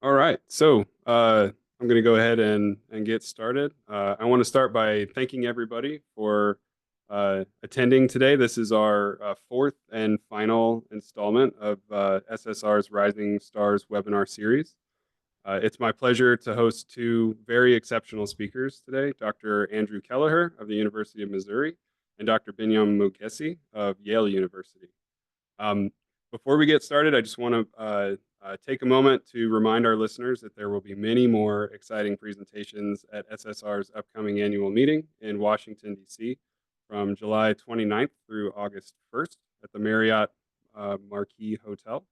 All right, I'm going to go ahead and get started. I want to start by thanking everybody for attending today. This is our fourth and final installment of SSR's Rising Stars webinar series. It's my pleasure to host two very exceptional speakers today, Dr. Andrew Kelleher of the University of Missouri and Dr. Binyam Moghessi of Yale University. Um, Before we get started, I just want to take a moment to remind our listeners that there will be many more exciting presentations at SSR's upcoming annual meeting in Washington, D.C. from July 29th through August 1st at the Marriott Marquis Hotel.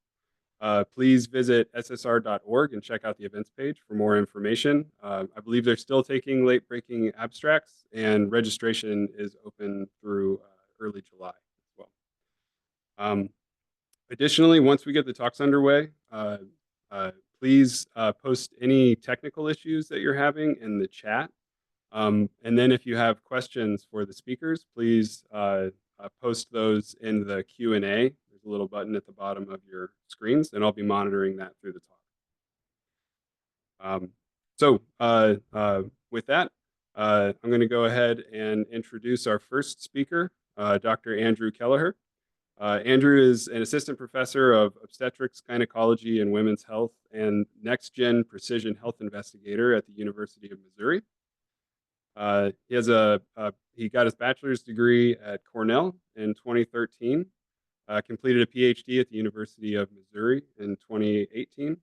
Please visit ssr.org and check out the events page for more information. I believe they're still taking late-breaking abstracts, and registration is open through early July as well. Additionally, once we get the talks underway, uh, please post any technical issues that you're having in the chat. And then if you have questions for the speakers, please post those in the Q&A. There's a little button at the bottom of your screens, and I'll be monitoring that through the talk. With that, I'm going to go ahead and introduce our first speaker, Dr. Andrew Kelleher. Andrew is an assistant professor of obstetrics, gynecology, and women's health and next-gen precision health investigator at the University of Missouri. He got his bachelor's degree at Cornell in 2013, completed a PhD at the University of Missouri in 2018,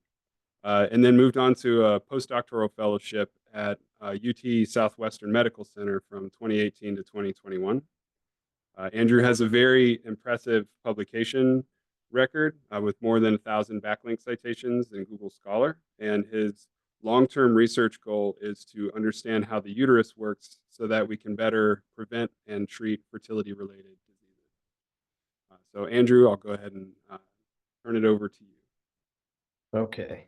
and then moved on to a postdoctoral fellowship at UT Southwestern Medical Center from 2018 to 2021. Andrew has a very impressive publication record with more than 1,000 backlink citations in Google Scholar, and his long-term research goal is to understand how the uterus works so that we can better prevent and treat fertility-related diseases. So Andrew, I'll go ahead and turn it over to you. Okay.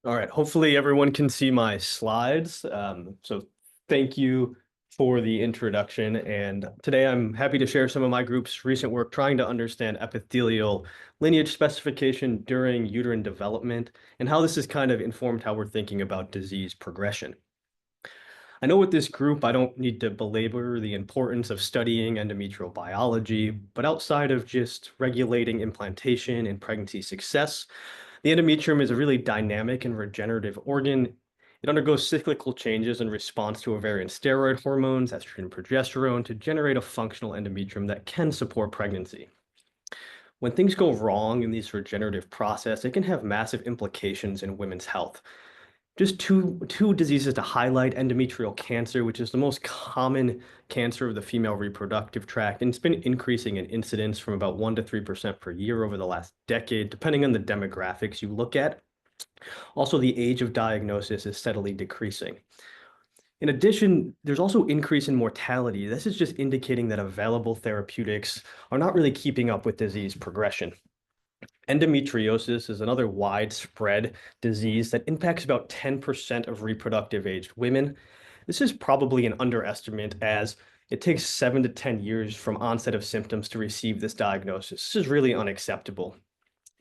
All right, hopefully everyone can see my slides. So thank you for the introduction. And today I'm happy to share some of my group's recent work trying to understand epithelial lineage specification during uterine development and how this has kind of informed how we're thinking about disease progression. I know with this group, I don't need to belabor the importance of studying endometrial biology, but outside of just regulating implantation and pregnancy success, the endometrium is a really dynamic and regenerative organ. It undergoes cyclical changes in response to ovarian steroid hormones, estrogen and progesterone, to generate a functional endometrium that can support pregnancy. When things go wrong in this regenerative process, it can have massive implications in women's health. Just two diseases to highlight: endometrial cancer, which is the most common cancer of the female reproductive tract, and it's been increasing in incidence from about 1% to 3% per year over the last decade, depending on the demographics you look at. Also, the age of diagnosis is steadily decreasing. In addition, there's also increase in mortality. This is just indicating that available therapeutics are not really keeping up with disease progression. Endometriosis is another widespread disease that impacts about 10% of reproductive aged women. This is probably an underestimate, as it takes 7 to 10 years from onset of symptoms to receive this diagnosis. This is really unacceptable.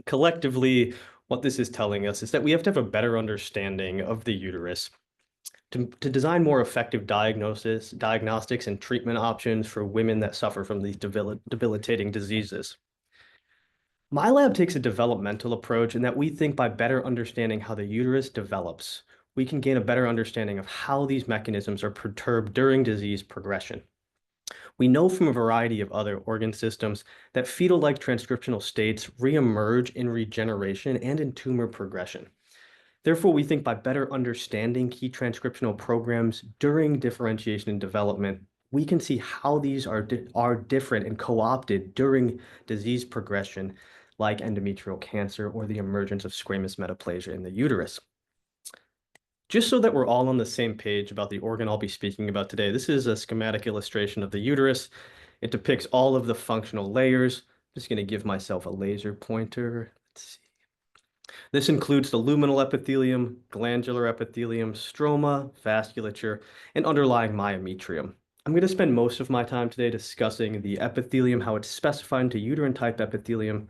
Collectively, what this is telling us is that we have to have a better understanding of the uterus to design more effective diagnostics and treatment options for women that suffer from these debilitating diseases. My lab takes a developmental approach in that we think by better understanding how the uterus develops, we can gain a better understanding of how these mechanisms are perturbed during disease progression. We know from a variety of other organ systems that fetal-like transcriptional states reemerge in regeneration and in tumor progression. Therefore, we think by better understanding key transcriptional programs during differentiation and development, we can see how these are different and co-opted during disease progression, like endometrial cancer or the emergence of squamous metaplasia in the uterus. Just so that we're all on the same page about the organ I'll be speaking about today, this is a schematic illustration of the uterus. It depicts all of the functional layers. I'm just going to give myself a laser pointer. Let's see. This includes the luminal epithelium, glandular epithelium, stroma, vasculature, and underlying myometrium. I'm going to spend most of my time today discussing the epithelium, how it's specified into uterine type epithelium,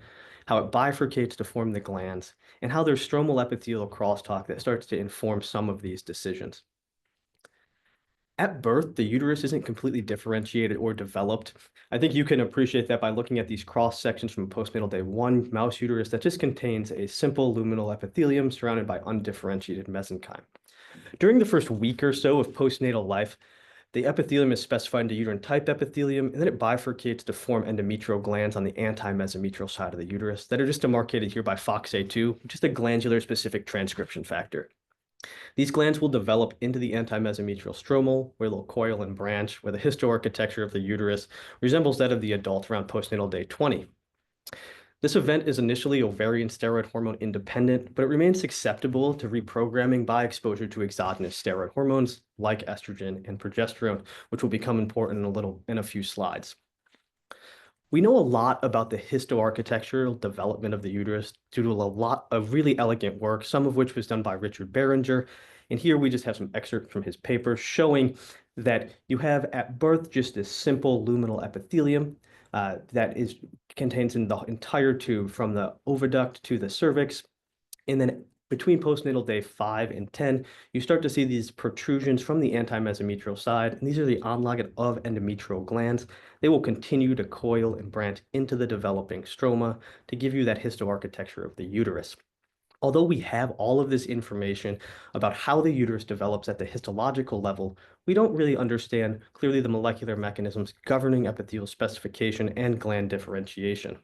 how it bifurcates to form the glands, and how there's stromal epithelial crosstalk that starts to inform some of these decisions. At birth, the uterus isn't completely differentiated or developed. I think you can appreciate that by looking at these cross sections from postnatal day 1 mouse uterus that just contains a simple luminal epithelium surrounded by undifferentiated mesenchyme. During the first week or so of postnatal life, the epithelium is specified into uterine type epithelium, and then it bifurcates to form endometrial glands on the anti-mesometrial side of the uterus that are just demarcated here by FOXA2, which is a glandular specific transcription factor. These glands will develop into the anti-mesometrial stromal, where they'll coil and branch, where the histoarchitecture of the uterus resembles that of the adult around postnatal day 20. This event is initially ovarian steroid hormone independent, but it remains susceptible to reprogramming by exposure to exogenous steroid hormones like estrogen and progesterone, which will become important in a few slides. We know a lot about the histoarchitectural development of the uterus due to a lot of really elegant work, some of which was done by Richard Behringer. And here we just have some excerpts from his paper showing that you have at birth just this simple luminal epithelium that contains in the entire tube from the oviduct to the cervix. And then between postnatal day 5 and 10, you start to see these protrusions from the anti-mesometrial side, and these are the onlogate of endometrial glands. They will continue to coil and branch into the developing stroma to give you that histoarchitecture of the uterus. Although we have all of this information about how the uterus develops at the histological level, we don't really understand clearly the molecular mechanisms governing epithelial specification and gland differentiation.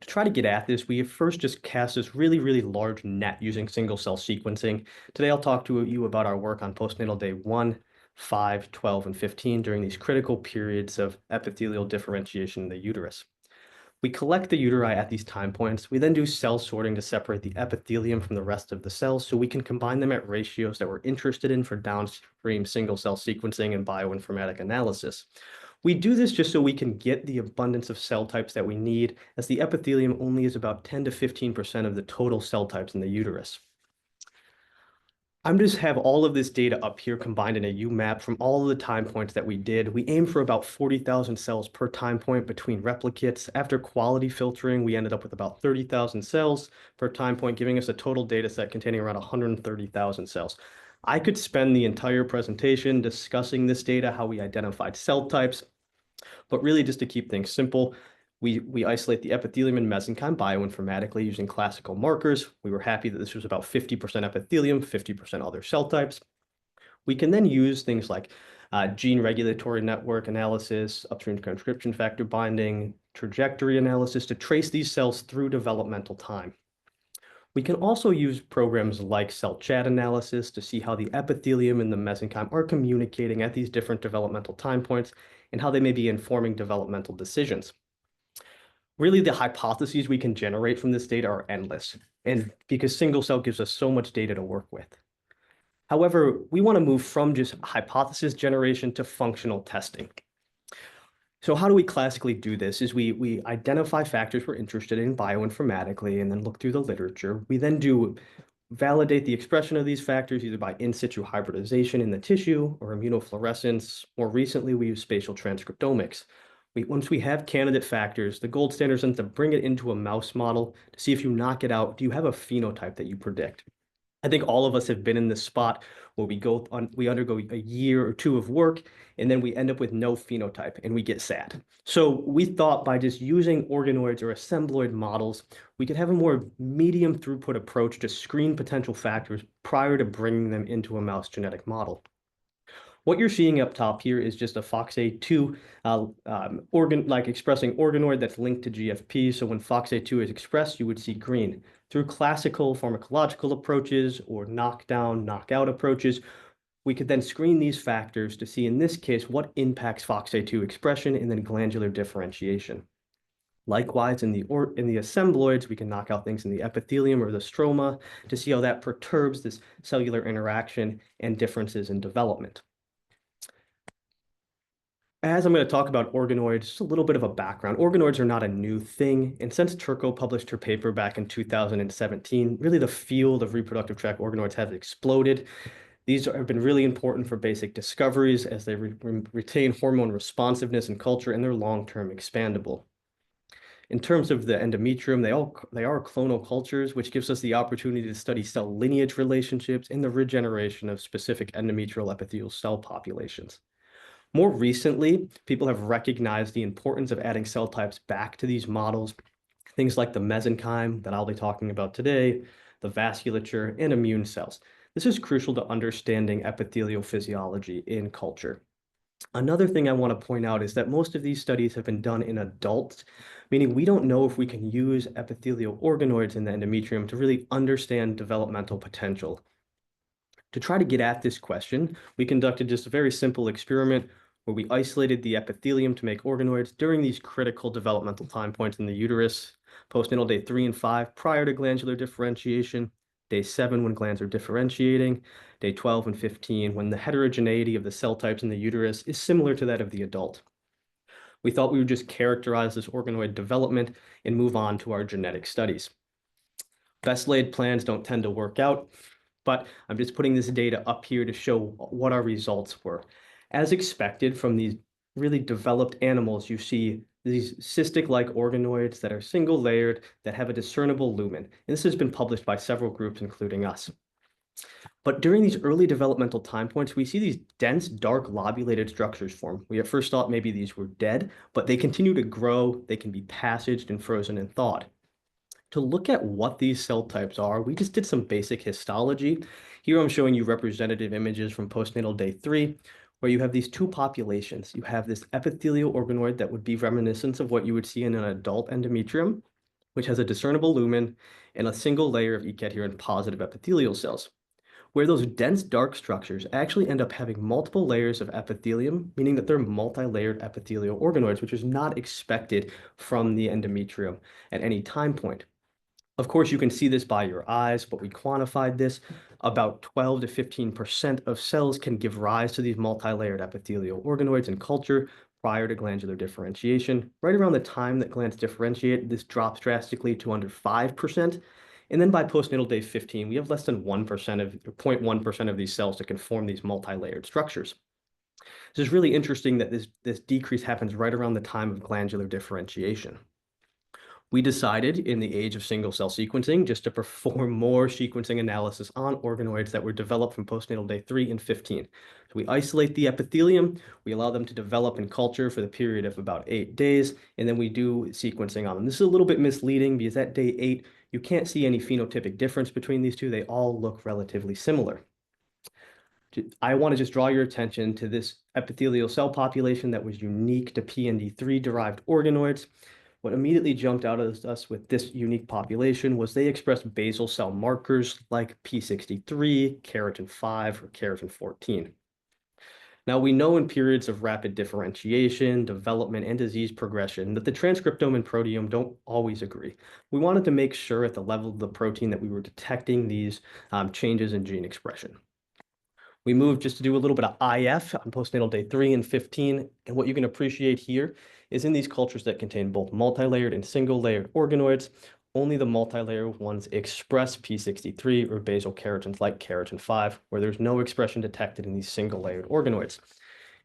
To try to get at this, we have first just cast this really, really large net using single-cell sequencing. Today, I'll talk to you about our work on postnatal day 1, 5, 12, and 15 during these critical periods of epithelial differentiation in the uterus. We collect the uteri at these time points. We then do cell sorting to separate the epithelium from the rest of the cells so we can combine them at ratios that we're interested in for downstream single-cell sequencing and bioinformatic analysis. We do this just so we can get the abundance of cell types that we need, as the epithelium only is about 10 to 15% of the total cell types in the uterus. I'm just have all of this data up here combined in a UMAP from all of the time points that we did. We aimed for about 40,000 cells per time point between replicates. After quality filtering, we ended up with about 30,000 cells per time point, giving us a total data set containing around 130,000 cells. I could spend the entire presentation discussing this data, how we identified cell types, but really just to keep things simple, we isolate the epithelium and mesenchyme bioinformatically using classical markers. We were happy that this was about 50% epithelium, 50% other cell types. We can then use things like gene regulatory network analysis, upstream transcription factor binding, trajectory analysis to trace these cells through developmental time. We can also use programs like cell chat analysis to see how the epithelium and the mesenchyme are communicating at these different developmental time points and how they may be informing developmental decisions. Really, the hypotheses we can generate from this data are endless, and because single cell gives us so much data to work with. However, we want to move from just hypothesis generation to functional testing. So how do we classically do this? Is we identify factors we're interested in bioinformatically and then look through the literature. We then validate the expression of these factors either by in situ hybridization in the tissue or immunofluorescence. More recently, we use spatial transcriptomics. Once we have candidate factors, the gold standard is to bring it into a mouse model to see if you knock it out, do you have a phenotype that you predict? I think all of us have been in this spot where we undergo a year or two of work, and then we end up with no phenotype, and we get sad. So we thought by just using organoids or assembloid models, we could have a more medium throughput approach to screen potential factors prior to bringing them into a mouse genetic model. What you're seeing up top here is just a FOXA2 expressing organoid that's linked to GFP. So when FOXA2 is expressed, you would see green. Through classical pharmacological approaches or knockdown, knockout approaches, we could then screen these factors to see, in this case, what impacts FOXA2 expression and then glandular differentiation. Likewise, in the assembloids, we can knock out things in the epithelium or the stroma to see how that perturbs this cellular interaction and differences in development. As I'm going to talk about organoids, just a little bit of a background. Organoids are not a new thing, and since Turco published her paper back in 2017, really the field of reproductive tract organoids has exploded. These have been really important for basic discoveries as they retain hormone responsiveness in culture, and they're long-term expandable. In terms of the endometrium, they are clonal cultures, which gives us the opportunity to study cell lineage relationships and the regeneration of specific endometrial epithelial cell populations. More recently, people have recognized the importance of adding cell types back to these models, things like the mesenchyme that I'll be talking about today, the vasculature, and immune cells. This is crucial to understanding epithelial physiology in culture. Another thing I want to point out is that most of these studies have been done in adults, meaning we don't know if we can use epithelial organoids in the endometrium to really understand developmental potential. To try to get at this question, we conducted just a very simple experiment where we isolated the epithelium to make organoids during these critical developmental time points in the uterus, postnatal day 3 and 5 prior to glandular differentiation, day 7 when glands are differentiating, day 12 and 15 when the heterogeneity of the cell types in the uterus is similar to that of the adult. We thought we would just characterize this organoid development and move on to our genetic studies. Best laid plans don't tend to work out, but I'm just putting this data up here to show what our results were. As expected from these really developed animals, you see these cystic-like organoids that are single-layered that have a discernible lumen. And this has been published by several groups, including us. But during these early developmental time points, we see these dense, dark, lobulated structures form. We at first thought maybe these were dead, but they continue to grow, they can be passaged and frozen and thawed. To look at what these cell types are, we just did some basic histology. Here I'm showing you representative images from postnatal day 3, where you have these two populations. You have this epithelial organoid that would be reminiscent of what you would see in an adult endometrium, which has a discernible lumen and a single layer of E-cadherin positive epithelial cells, where those dense dark structures actually end up having multiple layers of epithelium, meaning that they're multi-layered epithelial organoids, which is not expected from the endometrium at any time point. Of course, you can see this by your eyes, but we quantified this. About 12 to 15% of cells can give rise to these multi-layered epithelial organoids in culture prior to glandular differentiation. Right around the time that glands differentiate, this drops drastically to under 5%. And then by postnatal day 15, we have less than 1% of, 0.1% of these cells that can form these multi-layered structures. This is really interesting that this decrease happens right around the time of glandular differentiation. We decided in the age of single-cell sequencing just to perform more sequencing analysis on organoids that were developed from postnatal day 3 and 15. So we isolate the epithelium, we allow them to develop in culture for the period of about 8 days, and then we do sequencing on them. This is a little bit misleading because at day 8, you can't see any phenotypic difference between these two. They all look relatively similar. I want to just draw your attention to this epithelial cell population that was unique to PND3 derived organoids. What immediately jumped out at us with this unique population was they expressed basal cell markers like P63, keratin 5, or keratin 14. Now, we know in periods of rapid differentiation, development, and disease progression that the transcriptome and proteome don't always agree. We wanted to make sure at the level of the protein that we were detecting these changes in gene expression. We moved just to do a little bit of IF on postnatal day 3 and 15. And what you can appreciate here is in these cultures that contain both multi-layered and single-layered organoids, only the multi-layered ones express P63 or basal keratins like keratin 5, where there's no expression detected in these single-layered organoids.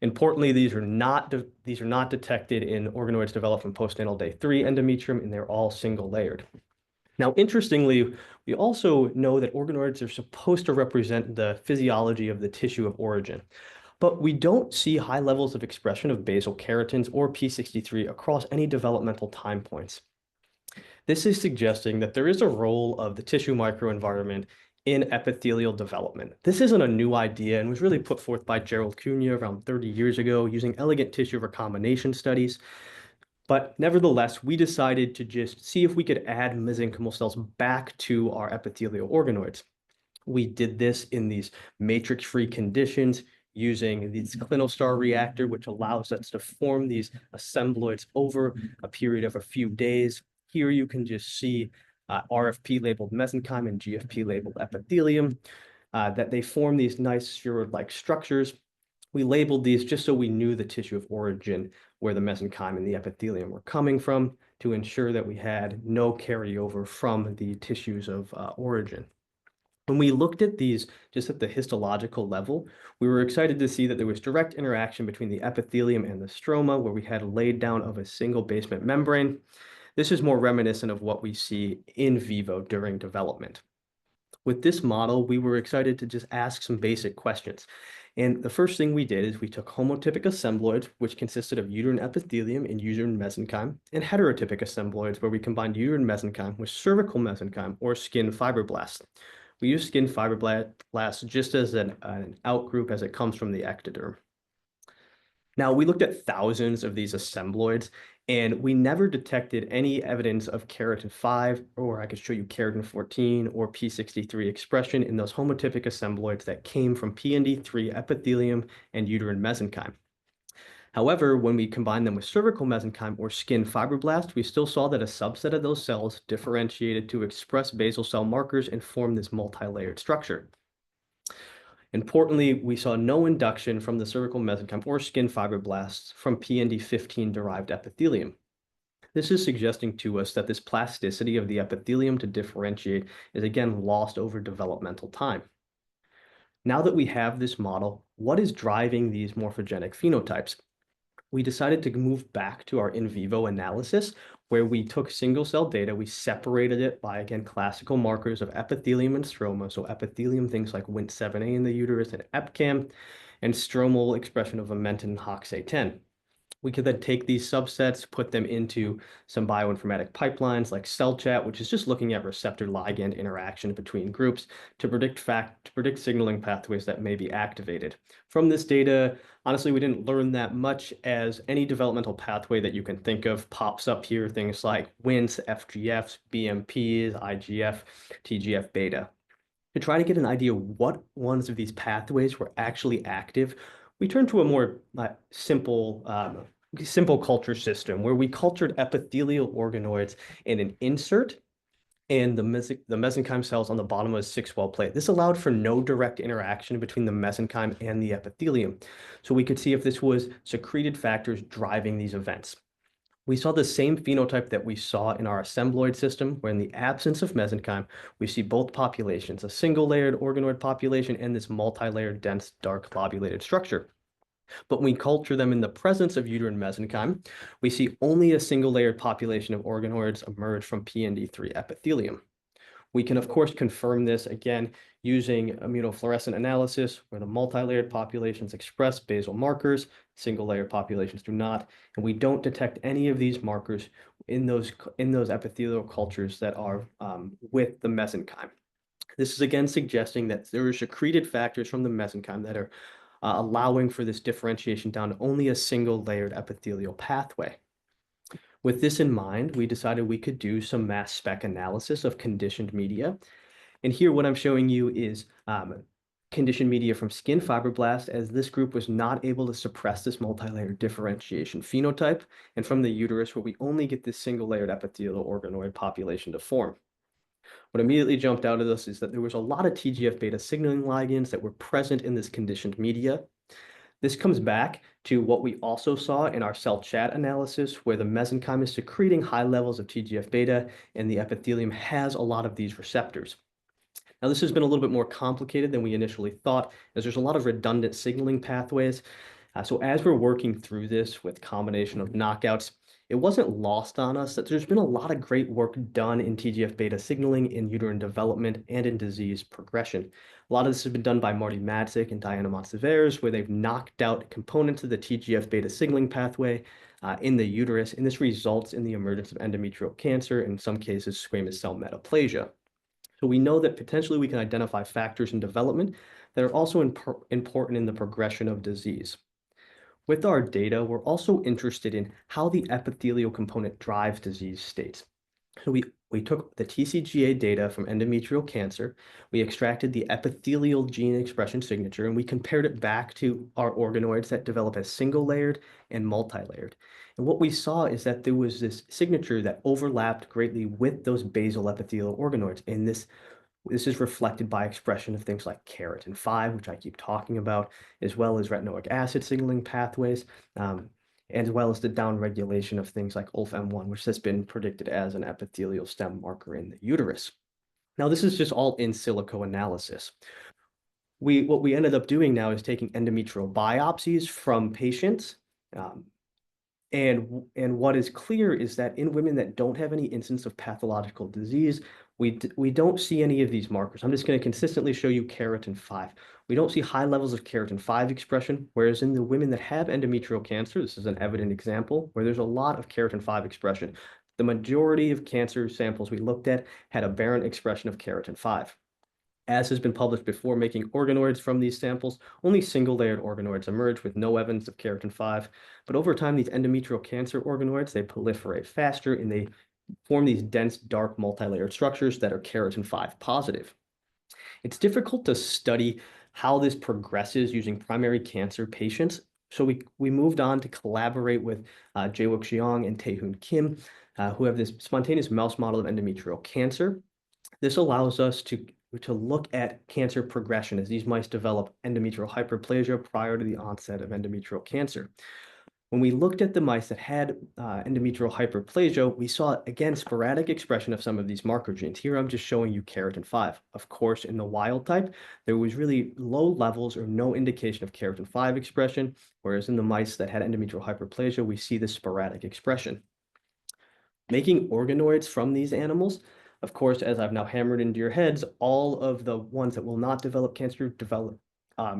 Importantly, these are not detected in organoids developed from postnatal day 3 endometrium, and they're all single-layered. Now, interestingly, we also know that organoids are supposed to represent the physiology of the tissue of origin, but we don't see high levels of expression of basal keratins or P63 across any developmental time points. This is suggesting that there is a role of the tissue microenvironment in epithelial development. This isn't a new idea and was really put forth by Gerald Cunha around 30 years ago using elegant tissue recombination studies. But nevertheless, we decided to just see if we could add mesenchymal cells back to our epithelial organoids. We did this in these matrix-free conditions using this Clinostar reactor, which allows us to form these assembloids over a period of a few days. Here you can just see RFP-labeled mesenchyme and GFP-labeled epithelium, that they form these nice spheroid-like structures. We labeled these just so we knew the tissue of origin where the mesenchyme and the epithelium were coming from to ensure that we had no carryover from the tissues of origin. When we looked at these just at the histological level, we were excited to see that there was direct interaction between the epithelium and the stroma, where we had a laid down of a single basement membrane. This is more reminiscent of what we see in vivo during development. With this model, we were excited to just ask some basic questions. And the first thing we did is we took homotypic assembloids, which consisted of uterine epithelium and uterine mesenchyme, and heterotypic assembloids, where we combined uterine mesenchyme with cervical mesenchyme or skin fibroblasts. We use skin fibroblasts just as an outgroup as it comes from the ectoderm. Now, we looked at thousands of these assembloids, and we never detected any evidence of keratin 5, or I could show you keratin 14 or P63 expression in those homotypic assembloids that came from PND3 epithelium and uterine mesenchyme. However, when we combined them with cervical mesenchyme or skin fibroblast, we still saw that a subset of those cells differentiated to express basal cell markers and form this multi-layered structure. Importantly, we saw no induction from the cervical mesenchyme or skin fibroblasts from PND15 derived epithelium. This is suggesting to us that this plasticity of the epithelium to differentiate is again lost over developmental time. Now that we have this model, what is driving these morphogenic phenotypes? We decided to move back to our in vivo analysis, where we took single cell data, we separated it by, again, classical markers of epithelium and stroma. So epithelium, things like Wnt7a in the uterus and EpCAM, and stromal expression of Amentin and HOXA10. We could then take these subsets, put them into some bioinformatic pipelines like CellChat, which is just looking at receptor ligand interaction between groups to predict signaling pathways that may be activated. From this data, honestly, we didn't learn that much, as any developmental pathway that you can think of pops up here, things like Wnt, FGFs, BMPs, IGF, TGF beta. To try to get an idea what ones of these pathways were actually active, we turned to a more simple culture system where we cultured epithelial organoids in an insert and the mesenchyme cells on the bottom of a 6-well plate. This allowed for no direct interaction between the mesenchyme and the epithelium, so we could see if this was secreted factors driving these events. We saw the same phenotype that we saw in our assembloid system, where in the absence of mesenchyme, we see both populations, a single-layered organoid population and this multi-layered dense dark lobulated structure. But when we culture them in the presence of uterine mesenchyme, we see only a single-layered population of organoids emerge from PND3 epithelium. We can, of course, confirm this again using immunofluorescent analysis, where the multi-layered populations express basal markers, single-layered populations do not, and we don't detect any of these markers in those epithelial cultures that are with the mesenchyme. This is again suggesting that there are secreted factors from the mesenchyme that are allowing for this differentiation down to only a single-layered epithelial pathway. With this in mind, we decided we could do some mass spec analysis of conditioned media. And here what I'm showing you is conditioned media from skin fibroblasts, as this group was not able to suppress this multi-layered differentiation phenotype, and from the uterus, where we only get this single-layered epithelial organoid population to form. What immediately jumped out at us is that there was a lot of TGF-beta signaling ligands that were present in this conditioned media. This comes back to what we also saw in our CellChat analysis, where the mesenchyme is secreting high levels of TGF-beta and the epithelium has a lot of these receptors. Now, this has been a little bit more complicated than we initially thought, as there's a lot of redundant signaling pathways. So as we're working through this with combination of knockouts, it wasn't lost on us that there's been a lot of great work done in TGF-beta signaling in uterine development and in disease progression. A lot of this has been done by Marty Madzik and Diana Montseveres, where they've knocked out components of the TGF-beta signaling pathway in the uterus, and this results in the emergence of endometrial cancer, in some cases squamous cell metaplasia. So we know that potentially we can identify factors in development that are also important in the progression of disease. With our data, we're also interested in how the epithelial component drives disease states. So we took the TCGA data from endometrial cancer, we extracted the epithelial gene expression signature, and we compared it back to our organoids that develop as single-layered and multi-layered. And what we saw is that there was this signature that overlapped greatly with those basal epithelial organoids, and this is reflected by expression of things like keratin 5, which I keep talking about, as well as retinoic acid signaling pathways, as well as the downregulation of things like ULF-M1, which has been predicted as an epithelial stem marker in the uterus. Now, this is just all in silico analysis. What we ended up doing now is taking endometrial biopsies from patients, And what is clear is that in women that don't have any instance of pathological disease, we don't see any of these markers. I'm just going to consistently show you keratin 5. We don't see high levels of keratin 5 expression, whereas in the women that have endometrial cancer, this is an evident example where there's a lot of keratin 5 expression. The majority of cancer samples we looked at had aberrant expression of keratin 5. As has been published before, making organoids from these samples, only single-layered organoids emerge with no evidence of keratin 5. But over time, these endometrial cancer organoids, they proliferate faster and they form these dense, dark, multi-layered structures that are keratin 5 positive. It's difficult to study how this progresses using primary cancer patients. So we moved on to collaborate with Jae-wook Jeong and Tae-hoon Kim, who have this spontaneous mouse model of endometrial cancer. This allows us to look at cancer progression as these mice develop endometrial hyperplasia prior to the onset of endometrial cancer. When we looked at the mice that had endometrial hyperplasia, we saw, again, sporadic expression of some of these marker genes. Here, I'm just showing you keratin 5. Of course, in the wild type, there was really low levels or no indication of keratin 5 expression, whereas in the mice that had endometrial hyperplasia, we see this sporadic expression. Making organoids from these animals, of course, as I've now hammered into your heads, all of the ones that will not develop cancer develop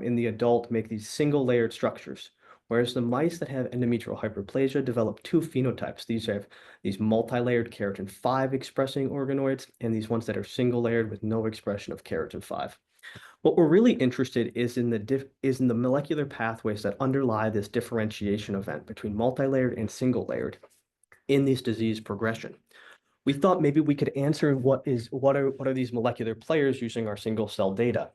in the adult make these single-layered structures. Whereas the mice that have endometrial hyperplasia develop two phenotypes. These have these multi-layered keratin 5 expressing organoids and these ones that are single-layered with no expression of keratin 5. What we're really interested is in the molecular pathways that underlie this differentiation event between multi-layered and single-layered in this disease progression. We thought maybe we could answer what are these molecular players using our single-cell data.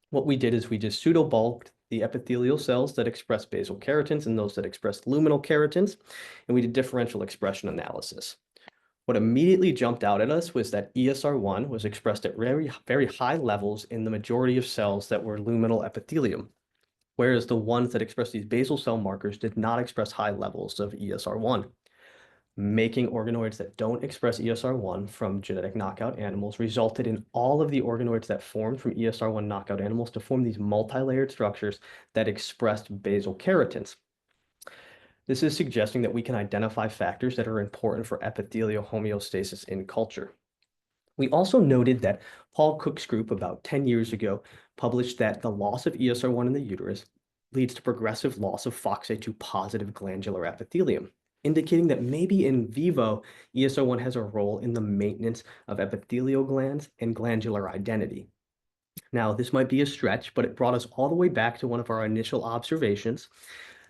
What we did is we just pseudo-bulked the epithelial cells that express basal keratins and those that express luminal keratins, and we did differential expression analysis. What immediately jumped out at us was that ESR1 was expressed at very, very high levels in the majority of cells that were luminal epithelium, whereas the ones that express these basal cell markers did not express high levels of ESR1. Making organoids that don't express ESR1 from genetic knockout animals resulted in all of the organoids that formed from ESR1 knockout animals to form these multi-layered structures that expressed basal keratins. This is suggesting that we can identify factors that are important for epithelial homeostasis in culture. We also noted that Paul Cook's group about 10 years ago published that the loss of ESR1 in the uterus leads to progressive loss of FOXA2 positive glandular epithelium, indicating that maybe in vivo, ESR1 has a role in the maintenance of epithelial glands and glandular identity. Now, this might be a stretch, but it brought us all the way back to one of our initial observations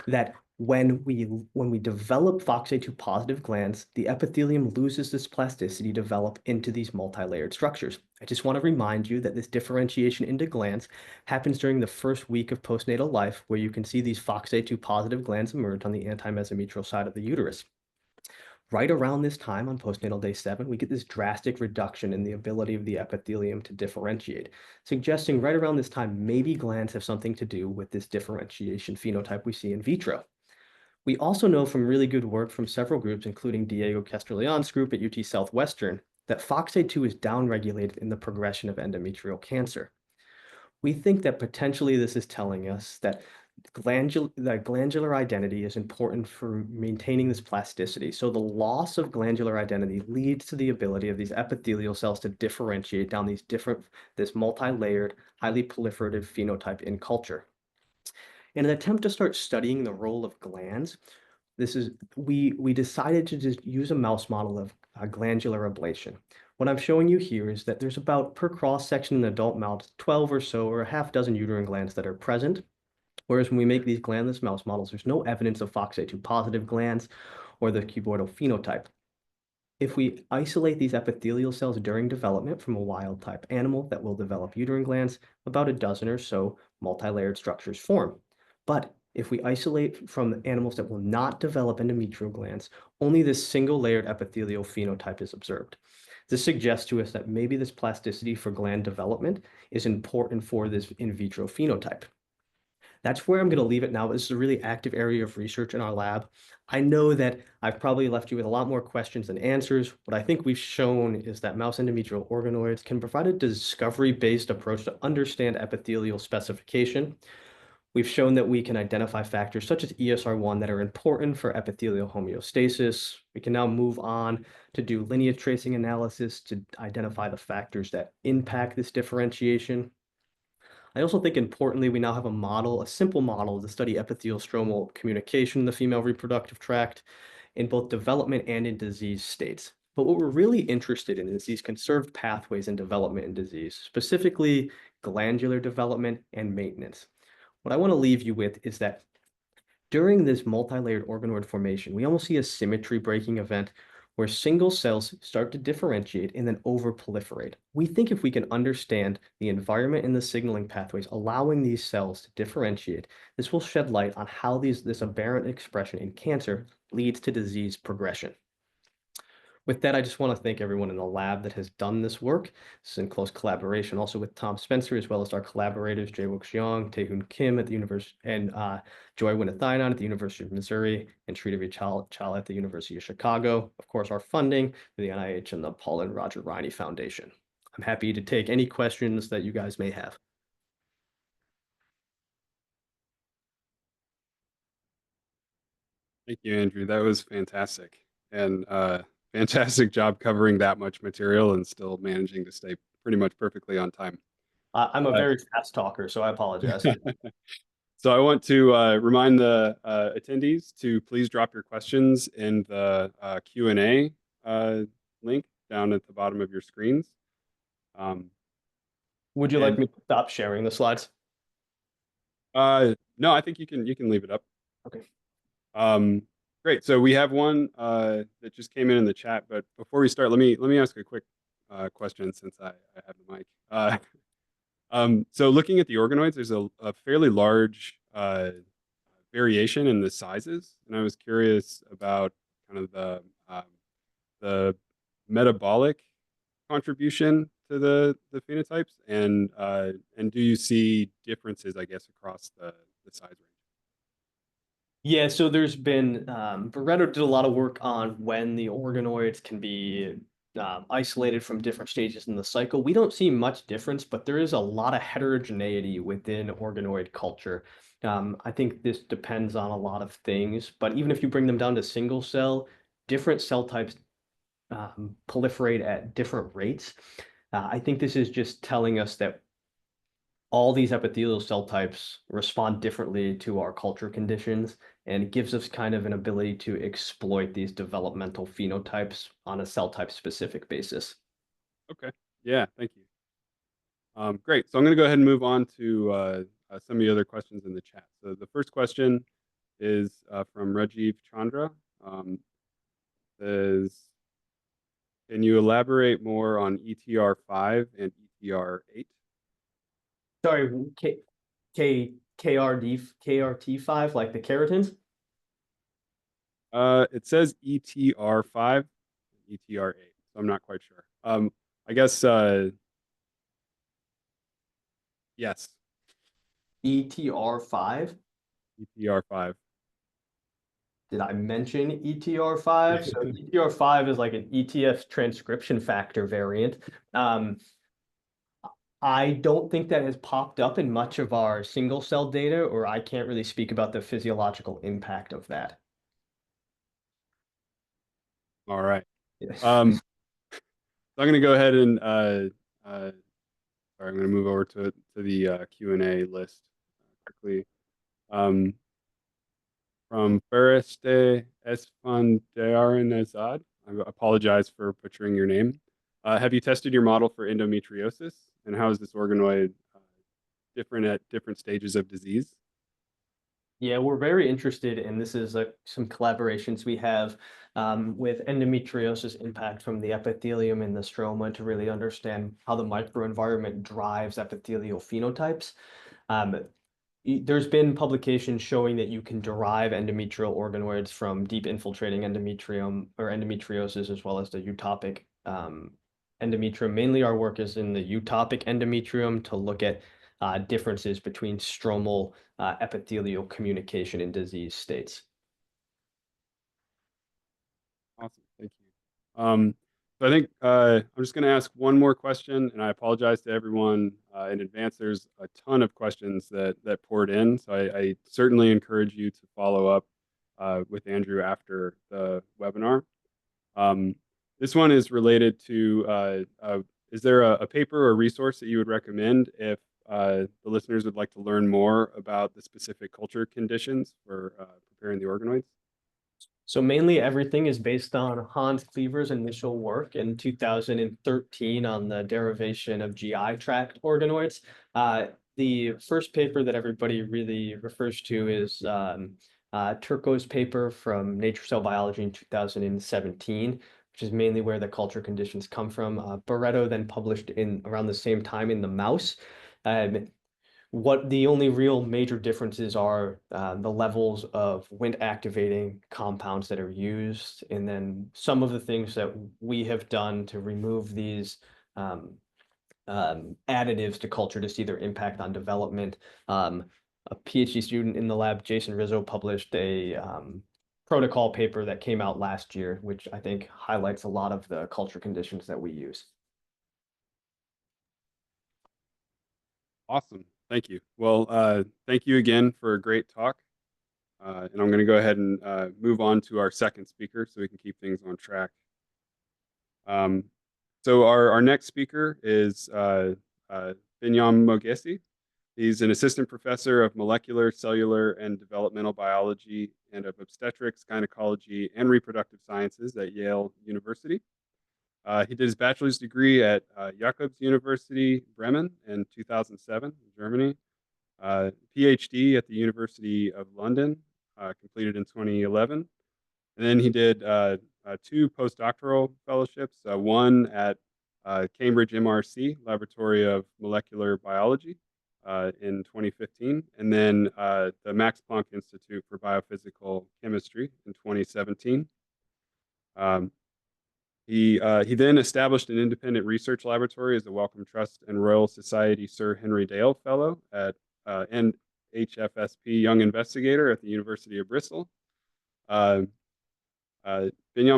that when we develop FOXA2 positive glands, the epithelium loses this plasticity to develop into these multi-layered structures. I just want to remind you that this differentiation into glands happens during the first week of postnatal life, where you can see these FOXA2 positive glands emerge on the antimesometrial side of the uterus. Right around this time on postnatal day 7, we get this drastic reduction in the ability of the epithelium to differentiate, suggesting right around this time, maybe glands have something to do with this differentiation phenotype we see in vitro. We also know from really good work from several groups, including Diego Castrillon's group at UT Southwestern, that FOXA2 is downregulated in the progression of endometrial cancer. We think that potentially this is telling us that glandular identity is important for maintaining this plasticity. So the loss of glandular identity leads to the ability of these epithelial cells to differentiate down this multi-layered, highly proliferative phenotype in culture. In an attempt to start studying the role of glands, we decided to just use a mouse model of glandular ablation. What I'm showing you here is that there's about, per cross-section in adult mouse, 12 or so, or a half dozen uterine glands that are present. Whereas when we make these glandless mouse models, there's no evidence of FOXA2 positive glands or the cuboidal phenotype. If we isolate these epithelial cells during development from a wild type animal that will develop uterine glands, about a dozen or so multi-layered structures form. But if we isolate from animals that will not develop endometrial glands, only this single-layered epithelial phenotype is observed. This suggests to us that maybe this plasticity for gland development is important for this in vitro phenotype. That's where I'm going to leave it now. This is a really active area of research in our lab. I know that I've probably left you with a lot more questions than answers. What I think we've shown is that mouse endometrial organoids can provide a discovery-based approach to understand epithelial specification. We've shown that we can identify factors such as ESR1 that are important for epithelial homeostasis. We can now move on to do lineage tracing analysis to identify the factors that impact this differentiation. I also think importantly, we now have a model, a simple model to study epithelial stromal communication in the female reproductive tract in both development and in disease states. But what we're really interested in is these conserved pathways in development and disease, specifically glandular development and maintenance. What I want to leave you with is that during this multi-layered organoid formation, we almost see a symmetry breaking event where single cells start to differentiate and then over-proliferate. We think if we can understand the environment and the signaling pathways allowing these cells to differentiate, this will shed light on how this aberrant expression in cancer leads to disease progression. With that, I just want to thank everyone in the lab that has done this work. This is in close collaboration also with Tom Spencer, as well as our collaborators, Jae-wook Jeong, Taehoon Kim at the University, and Joy Winathayanan at the University of Missouri, and Sridhar Chal at the University of Chicago. Of course, our funding for the NIH and the Paul and Roger Riney Foundation. I'm happy to take any questions that you guys may have. Thank you, Andrew. That was fantastic. And fantastic job covering that much material and still managing to stay pretty much perfectly on time. I'm a very fast talker, so I apologize. So I want to remind the attendees to please drop your questions in the Q&A link down at the bottom of your screens. Would you like me to stop sharing the slides? No, I think you can leave it up. Okay. Great. So we have one that just came in the chat, but before we start, let me ask a quick question since I have the mic. So looking at the organoids, there's a fairly large variation in the sizes, and I was curious about kind of the metabolic contribution to the phenotypes, and do you see differences, I guess, across the size range? Yeah, so there's been, Barreto did a lot of work on when the organoids can be isolated from different stages in the cycle. We don't see much difference, but there is a lot of heterogeneity within organoid culture. I think this depends on a lot of things, but even if you bring them down to single cell, different cell types proliferate at different rates. I think this is just telling us that all these epithelial cell types respond differently to our culture conditions, and it gives us kind of an ability to exploit these developmental phenotypes on a cell type specific basis. Okay. Yeah, thank you. Great. So I'm going to go ahead and move on to some of the other questions in the chat. So the first question is from Rajiv Chandra. Says, can you elaborate more on ETR5 and ETR8? Sorry, KRT5, like the keratins? It says ETR5, ETR8, so I'm not quite sure. I guess yes. ETR5? ETR5. Did I mention ETR5? So ETR5 is like an ETF transcription factor variant. I don't think that has popped up in much of our single cell data, or I can't really speak about the physiological impact of that. All right. Yes. So I'm going to go ahead and sorry, I'm going to move over to the Q&A list quickly. From Fereste Esfandiaranezad, I apologize for butchering your name. Have you tested your model for endometriosis, and how is this organoid different at different stages of disease? Yeah, we're very interested, and this is some collaborations we have with endometriosis impact from the epithelium and the stroma to really understand how the microenvironment drives epithelial phenotypes. There's been publications showing that you can derive endometrial organoids from deep infiltrating endometrium or endometriosis, as well as the eutopic endometrium. Mainly our work is in the eutopic endometrium to look at differences between stromal epithelial communication in disease states. Awesome, thank you. So I think I'm just going to ask one more question, and I apologize to everyone in advance. There's a ton of questions that poured in, so I certainly encourage you to follow up with Andrew after the webinar. Um, this one is related to is there a paper or resource that you would recommend if the listeners would like to learn more about the specific culture conditions for preparing the organoids? So mainly everything is based on Hans Cleaver's initial work in 2013 on the derivation of GI tract organoids. The first paper that everybody really refers to is Turco's paper from Nature Cell Biology in 2017, which is mainly where the culture conditions come from. Barreto then published in around the same time in the mouse. Um, what the only real major differences are the levels of Wnt activating compounds that are used, and then some of the things that we have done to remove these um, additives to culture to see their impact on development. A PhD student in the lab, Jason Rizzo, published a protocol paper that came out last year, which I think highlights a lot of the culture conditions that we use. Awesome. Thank you. Well, thank you again for a great talk. And I'm going to go ahead and move on to our second speaker so we can keep things on track. So our next speaker is Binyam Mogesi. He's an assistant professor of molecular, cellular, and developmental biology and of obstetrics, gynecology, and reproductive sciences at Yale University. He did his bachelor's degree at Jakobs University Bremen in 2007 in Germany. PhD at the University of London, completed in 2011. And then he did two postdoctoral fellowships, one at Cambridge MRC, Laboratory of Molecular Biology, in 2015, and then the Max Planck Institute for Biophysical Chemistry in 2017. He then established an independent research laboratory as the Wellcome Trust and Royal Society Sir Henry Dale Fellow at and HFSP Young Investigator at the University of Bristol. Binyam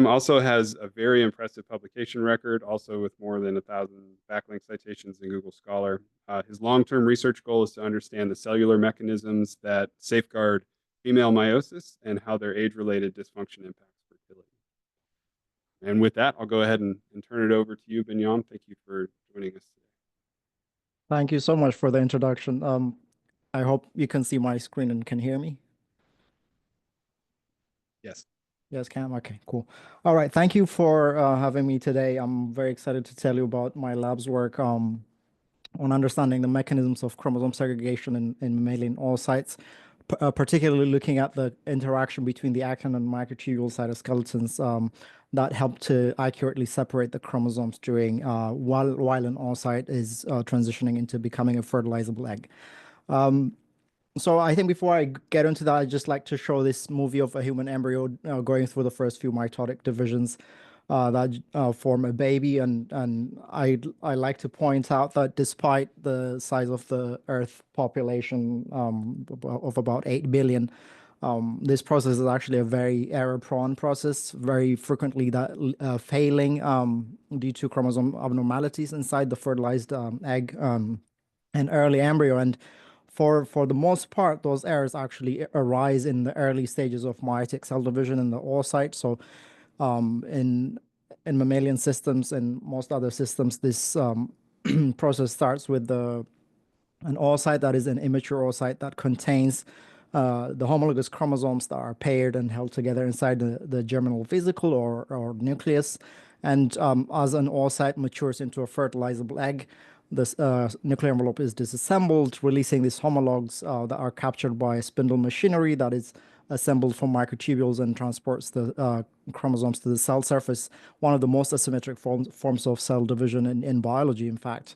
also has a very impressive publication record, also with more than 1,000 backlink citations in Google Scholar. His long-term research goal is to understand the cellular mechanisms that safeguard female meiosis and how their age-related dysfunction impacts fertility. And with that, I'll go ahead and turn it over to you, Binyam. Thank you for joining us today. Thank you so much for the introduction. I hope you can see my screen and can hear me. Yes. Yes, Cam. Okay, cool. All right. Thank you for having me today. I'm very excited to tell you about my lab's work on understanding the mechanisms of chromosome segregation in mammalian oocytes, particularly looking at the interaction between the actin and microtubule cytoskeletons that help to accurately separate the chromosomes during while an oocyte is transitioning into becoming a fertilizable egg. So I think before I get into that, I'd just like to show this movie of a human embryo going through the first few mitotic divisions that form a baby. And I like to point out that despite the size of the Earth population of about 8 billion, this process is actually a very error-prone process, very frequently that failing due to chromosome abnormalities inside the fertilized egg and early embryo. And for the most part, those errors actually arise in the early stages of meiotic cell division in the oocyte. So in mammalian systems and most other systems, this process starts with an oocyte that is an immature oocyte that contains the homologous chromosomes that are paired and held together inside the germinal vesicle or nucleus. And as an oocyte matures into a fertilizable egg, this nuclear envelope is disassembled, releasing these homologs that are captured by spindle machinery that is assembled from microtubules and transports the chromosomes to the cell surface, one of the most asymmetric forms of cell division in biology, in fact.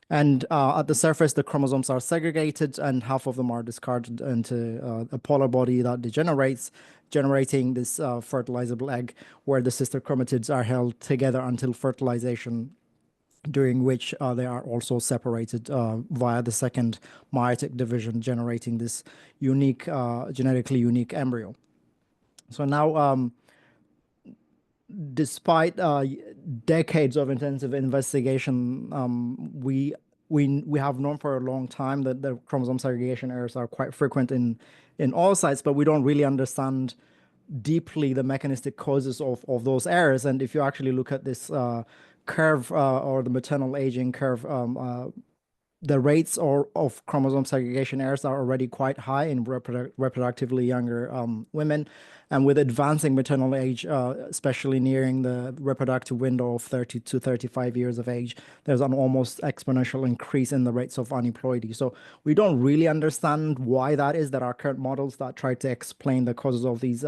And at the surface, the chromosomes are segregated, and half of them are discarded into a polar body that degenerates, generating this fertilizable egg, where the sister chromatids are held together until fertilization, during which they are also separated via the second meiotic division, generating this unique, genetically unique embryo. So now despite decades of intensive investigation, we have known for a long time that the chromosome segregation errors are quite frequent in oocytes, but we don't really understand deeply the mechanistic causes of those errors. And if you actually look at this curve or the maternal aging curve, the rates of chromosome segregation errors are already quite high in reproductively younger women. And with advancing maternal age, especially nearing the reproductive window of 30 to 35 years of age, there's an almost exponential increase in the rates of aneuploidy. So we don't really understand why that is. There are current models that try to explain the causes of these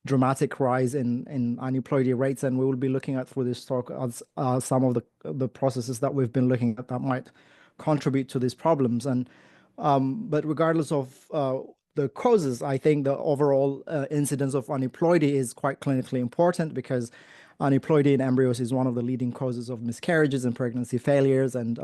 dramatic rise in aneuploidy rates, and we will be looking at through this talk as some of the processes that we've been looking at that might contribute to these problems. And but regardless of the causes, I think the overall incidence of aneuploidy is quite clinically important, because aneuploidy in embryos is one of the leading causes of miscarriages and pregnancy failures, and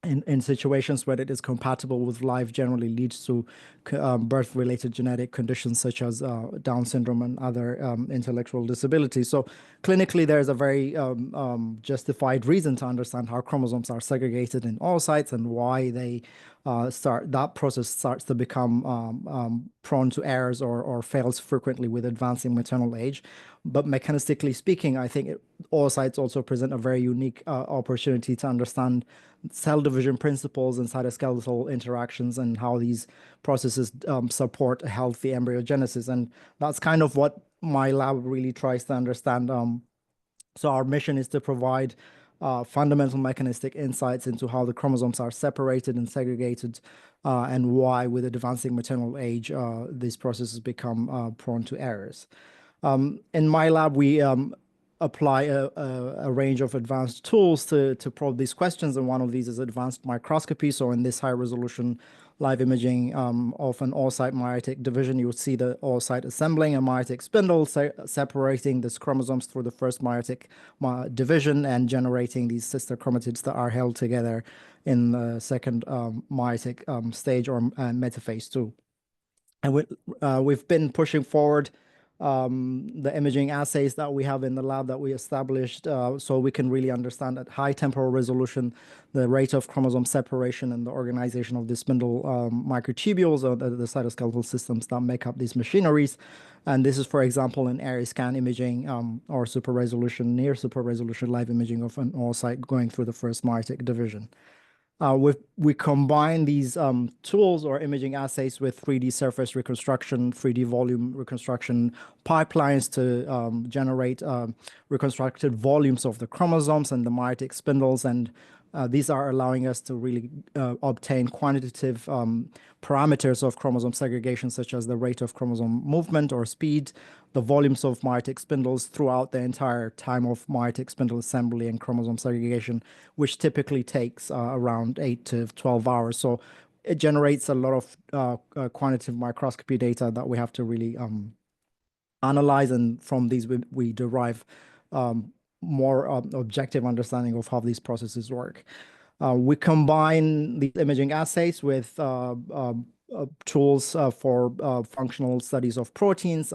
in situations where it is compatible with life, generally leads to birth-related genetic conditions such as Down syndrome and other intellectual disabilities. So clinically, there's a very justified reason to understand how chromosomes are segregated in oocytes and why they that process starts to become prone to errors or fails frequently with advancing maternal age. But mechanistically speaking, I think oocytes also present a very unique opportunity to understand cell division principles and cytoskeletal interactions and how these processes support a healthy embryogenesis. And that's kind of what my lab really tries to understand. So our mission is to provide fundamental mechanistic insights into how the chromosomes are separated and segregated, and why, with advancing maternal age, these processes become prone to errors. In my lab, we apply a range of advanced tools to probe these questions, and one of these is advanced microscopy. So in this high-resolution live imaging of an oocyte meiotic division, you would see the oocyte assembling a meiotic spindle, separating these chromosomes through the first meiotic division and generating these sister chromatids that are held together in the second meiotic stage, or metaphase 2. And we've been pushing forward the imaging assays that we have in the lab that we established, so we can really understand at high temporal resolution the rate of chromosome separation and the organization of the spindle microtubules, or the cytoskeletal systems that make up these machineries. And this is, for example, in area scan imaging or super resolution, near super resolution live imaging of an oocyte going through the first meiotic division. We combine these tools or imaging assays with 3D surface reconstruction, 3D volume reconstruction pipelines to generate reconstructed volumes of the chromosomes and the meiotic spindles. And these are allowing us to really obtain quantitative parameters of chromosome segregation, such as the rate of chromosome movement or speed, the volumes of meiotic spindles throughout the entire time of meiotic spindle assembly and chromosome segregation, which typically takes around 8 to 12 hours. So it generates a lot of quantitative microscopy data that we have to really analyze, and from these we derive more objective understanding of how these processes work. We combine these imaging assays with tools for functional studies of proteins.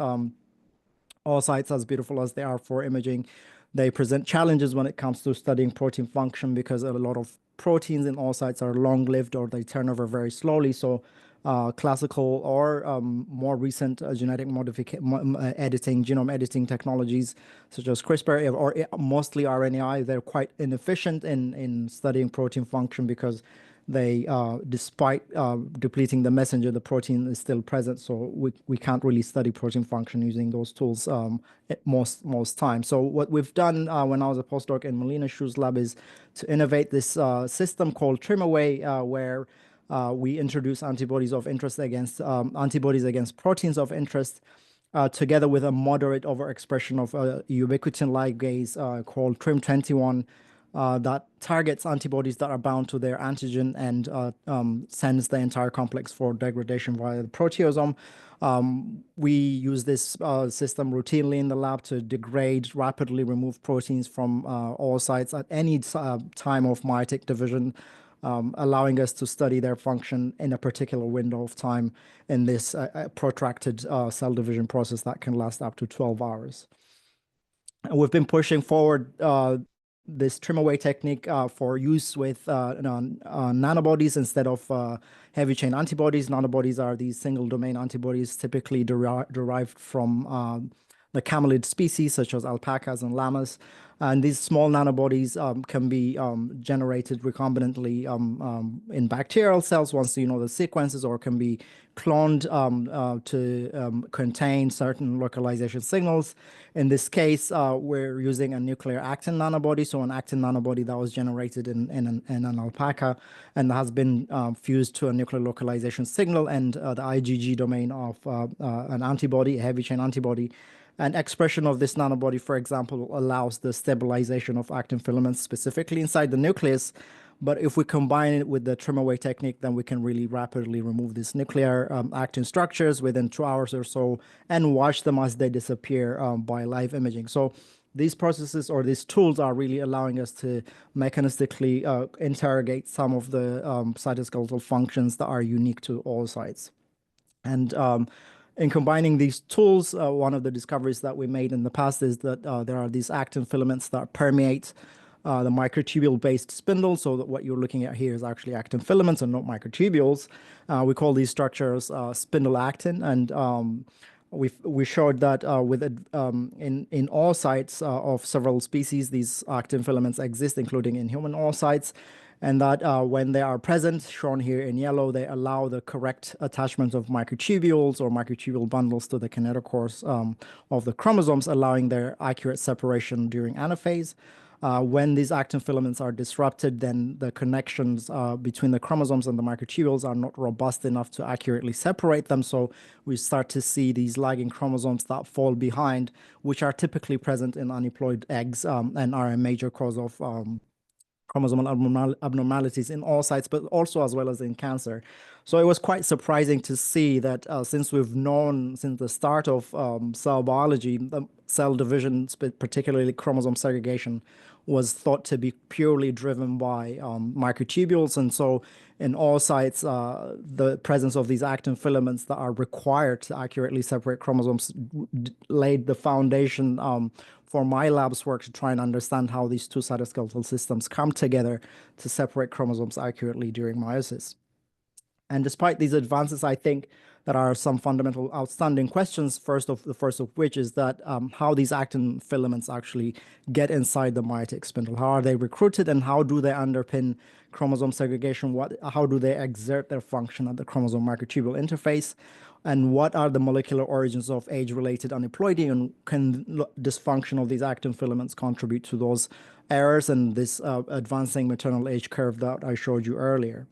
Oocytes, as beautiful as they are for imaging, they present challenges when it comes to studying protein function, because a lot of proteins in oocytes are long-lived or they turn over very slowly. So classical or more recent genetic editing, genome editing technologies such as CRISPR or mostly RNAi, they're quite inefficient in studying protein function, because they, despite depleting the messenger, the protein is still present. So we can't really study protein function using those tools most times. So what we've done when I was a postdoc in Melina Schu's lab is to innovate this system called TrimAway, where we introduce antibodies of interest against antibodies against proteins of interest, together with a moderate overexpression of a ubiquitin ligase called TRIM21, that targets antibodies that are bound to their antigen and sends the entire complex for degradation via the proteasome. We use this system routinely in the lab to degrade, rapidly remove proteins from oocytes at any time of meiotic division, allowing us to study their function in a particular window of time in this protracted cell division process that can last up to 12 hours. We've been pushing forward this trim away technique for use with nanobodies instead of heavy chain antibodies. Nanobodies are these single domain antibodies typically derived from the camelid species such as alpacas and llamas. And these small nanobodies can be generated recombinantly in bacterial cells once you know the sequences, or can be cloned to contain certain localization signals. In this case, we're using a nuclear actin nanobody, so an actin nanobody that was generated in an alpaca and has been fused to a nuclear localization signal and the IgG domain of an antibody, a heavy chain antibody. And expression of this nanobody, for example, allows the stabilization of actin filaments specifically inside the nucleus. But if we combine it with the trim away technique, then we can really rapidly remove these nuclear actin structures within 2 hours or so and watch them as they disappear by live imaging. So these processes or these tools are really allowing us to mechanistically interrogate some of the cytoskeletal functions that are unique to oocytes. And in combining these tools, one of the discoveries that we made in the past is that there are these actin filaments that permeate the microtubule-based spindle. So that what you're looking at here is actually actin filaments and not microtubules. We call these structures spindle actin, and we showed that in oocytes of several species, these actin filaments exist, including in human oocytes. And that when they are present, shown here in yellow, they allow the correct attachment of microtubules or microtubule bundles to the kinetochores of the chromosomes, allowing their accurate separation during anaphase. When these actin filaments are disrupted, then the connections between the chromosomes and the microtubules are not robust enough to accurately separate them. So we start to see these lagging chromosomes that fall behind, which are typically present in aneuploid eggs and are a major cause of chromosomal abnormalities in oocytes, but also as well as in cancer. So it was quite surprising to see that since we've known since the start of cell biology, cell division, particularly chromosome segregation, was thought to be purely driven by microtubules. And so in oocytes, the presence of these actin filaments that are required to accurately separate chromosomes laid the foundation for my lab's work to try and understand how these two cytoskeletal systems come together to separate chromosomes accurately during meiosis. And despite these advances, I think there are some fundamental outstanding questions. The first of which is that how these actin filaments actually get inside the meiotic spindle. How are they recruited, and how do they underpin chromosome segregation? How do they exert their function at the chromosome microtubule interface? And what are the molecular origins of age-related aneuploidy, and can dysfunction of these actin filaments contribute to those errors and this advancing maternal age curve that I showed you earlier?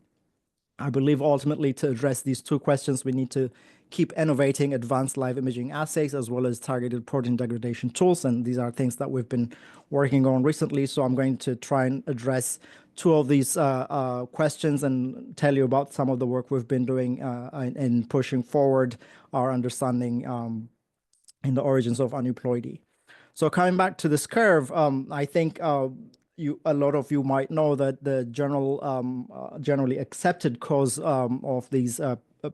I believe ultimately to address these two questions, we need to keep innovating advanced live imaging assays as well as targeted protein degradation tools. And these are things that we've been working on recently. So I'm going to try and address two of these questions and tell you about some of the work we've been doing in pushing forward our understanding in the origins of aneuploidy. So coming back to this curve, I think a lot of you might know that the generally accepted cause of these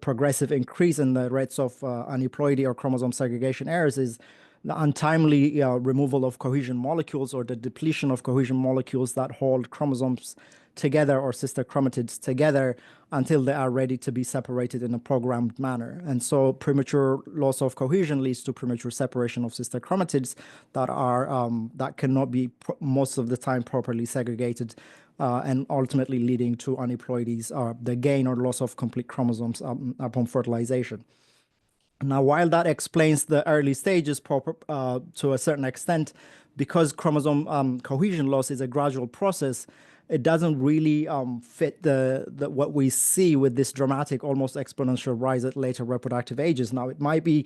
progressive increase in the rates of aneuploidy or chromosome segregation errors is the untimely removal of cohesion molecules, or the depletion of cohesion molecules that hold chromosomes together or sister chromatids together until they are ready to be separated in a programmed manner. And so premature loss of cohesion leads to premature separation of sister chromatids that cannot be most of the time properly segregated, and ultimately leading to aneuploidies, the gain or loss of complete chromosomes upon fertilization. Now, while that explains the early stages to a certain extent, because chromosome cohesion loss is a gradual process, it doesn't really fit what we see with this dramatic, almost exponential rise at later reproductive ages. Now, it might be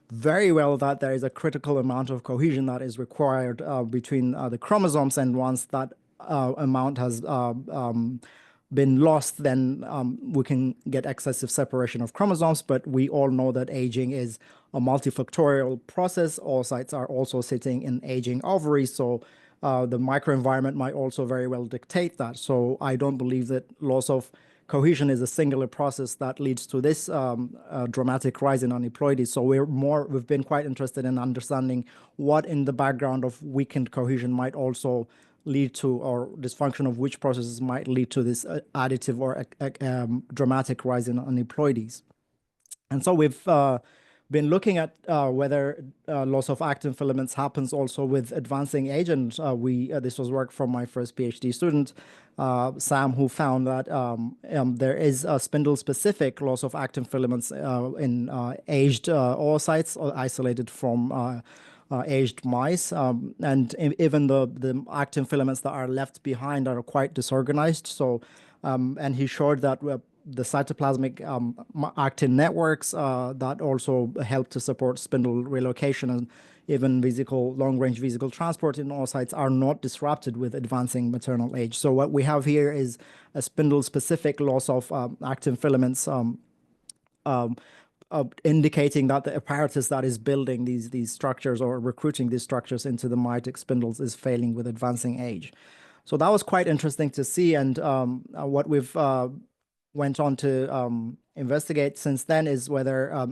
very well that there is a critical amount of cohesion that is required between the chromosomes, and once that amount has been lost, then we can get excessive separation of chromosomes. But we all know that aging is a multifactorial process. Oocytes are also sitting in aging ovaries, so the microenvironment might also very well dictate that. So I don't believe that loss of cohesion is a singular process that leads to this dramatic rise in aneuploidy. So we've been quite interested in understanding what in the background of weakened cohesion might also lead to, or dysfunction of which processes might lead to this additive or dramatic rise in aneuploidies. And so we've been looking at whether loss of actin filaments happens also with advancing age. And this was work from my first PhD student, Sam, who found that there is a spindle-specific loss of actin filaments in aged oocytes isolated from aged mice. And even the actin filaments that are left behind are quite disorganized. So, and he showed that the cytoplasmic actin networks that also help to support spindle relocation and even long-range vesicle transport in oocytes are not disrupted with advancing maternal age. So what we have here is a spindle-specific loss of actin filaments, indicating that the apparatus that is building these structures or recruiting these structures into the myotic spindles is failing with advancing age. So that was quite interesting to see. And what we've went on to investigate since then is whether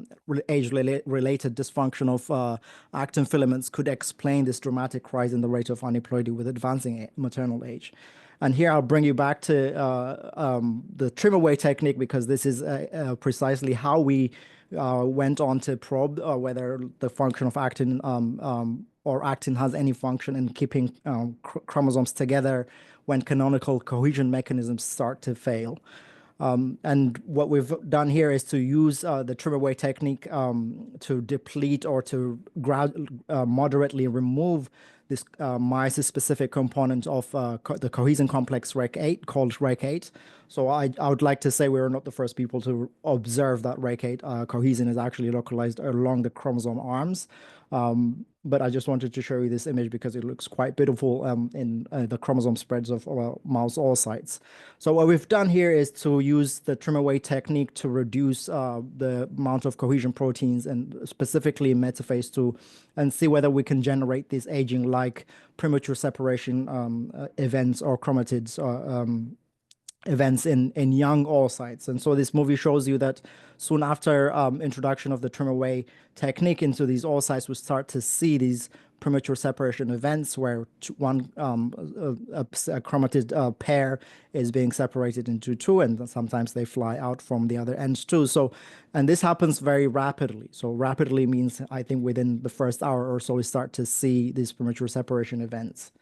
age-related dysfunction of actin filaments could explain this dramatic rise in the rate of aneuploidy with advancing maternal age. And here I'll bring you back to the trim-away technique, because this is precisely how we went on to probe whether the function of actin or actin has any function in keeping chromosomes together when canonical cohesion mechanisms start to fail. And what we've done here is to use the trim-away technique to deplete or to moderately remove this meiosis-specific component of the cohesin complex REC8 called REC8. So I would like to say we're not the first people to observe that REC8 cohesin is actually localized along the chromosome arms. But I just wanted to show you this image because it looks quite beautiful in the chromosome spreads of mouse oocytes. So what we've done here is to use the trim-away technique to reduce the amount of cohesion proteins, and specifically metaphase 2, and see whether we can generate these aging-like premature separation events or chromatids events in young oocytes. And so this movie shows you that soon after introduction of the trim-away technique into these oocytes, we start to see these premature separation events where one chromatid pair is being separated into two, and sometimes they fly out from the other ends too. So, and this happens very rapidly. So rapidly means, I think, within the first hour or so, we start to see these premature separation events.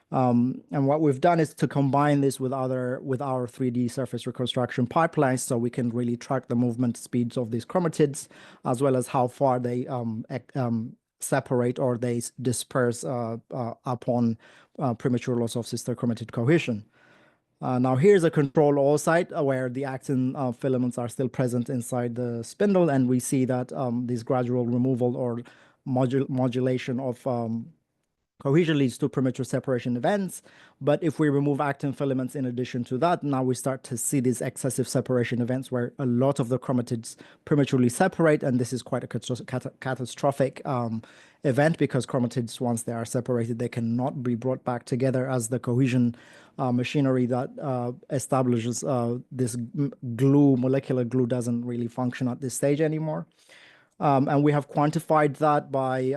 And what we've done is to combine this with our 3D surface reconstruction pipelines, so we can really track the movement speeds of these chromatids, as well as how far they separate or they disperse upon premature loss of sister chromatid cohesion. Now here's a control oocyte where the actin filaments are still present inside the spindle, and we see that this gradual removal or modulation of cohesion leads to premature separation events. But if we remove actin filaments in addition to that, now we start to see these excessive separation events where a lot of the chromatids prematurely separate. And this is quite a catastrophic event, because chromatids, once they are separated, they cannot be brought back together, as the cohesion machinery that establishes this molecular glue doesn't really function at this stage anymore. And we have quantified that by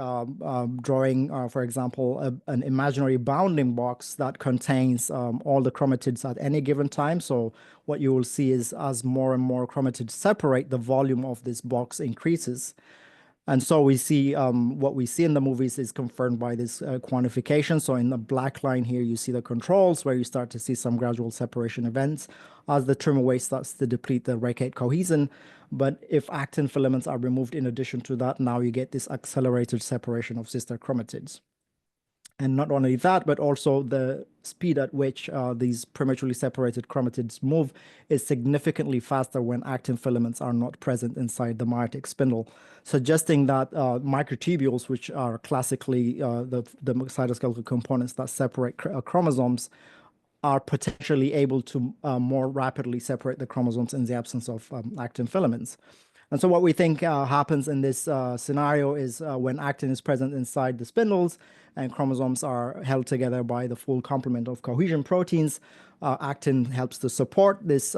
drawing, for example, an imaginary bounding box that contains all the chromatids at any given time. So what you will see is, as more and more chromatids separate, the volume of this box increases. And so we see what we see in the movies is confirmed by this quantification. So in the black line here, you see the controls, where you start to see some gradual separation events as the trim-away starts to deplete the REC8 cohesin. But if actin filaments are removed in addition to that, now you get this accelerated separation of sister chromatids. And not only that, but also the speed at which these prematurely separated chromatids move is significantly faster when actin filaments are not present inside the meiotic spindle, suggesting that microtubules, which are classically the cytoskeletal components that separate chromosomes, are potentially able to more rapidly separate the chromosomes in the absence of actin filaments. And so what we think happens in this scenario is when actin is present inside the spindles and chromosomes are held together by the full complement of cohesion proteins, actin helps to support this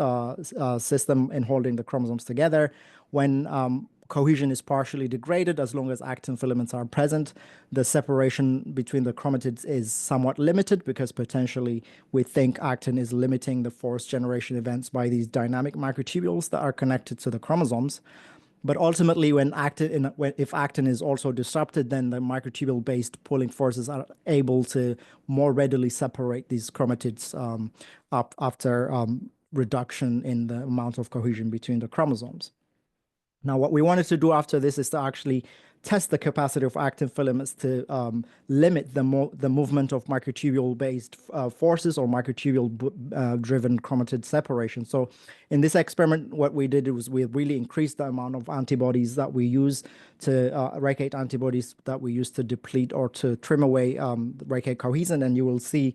system in holding the chromosomes together. When cohesion is partially degraded, as long as actin filaments are present, the separation between the chromatids is somewhat limited because potentially we think actin is limiting the force generation events by these dynamic microtubules that are connected to the chromosomes. But ultimately, if actin is also disrupted, then the microtubule-based pulling forces are able to more readily separate these chromatids after reduction in the amount of cohesion between the chromosomes. Now, what we wanted to do after this is to actually test the capacity of actin filaments to limit the movement of microtubule-based forces or microtubule-driven chromatid separation. So in this experiment, what we did was we really increased the amount of antibodies that we use to RACATE antibodies that we use to deplete or to trim away RACATE cohesin, and you will see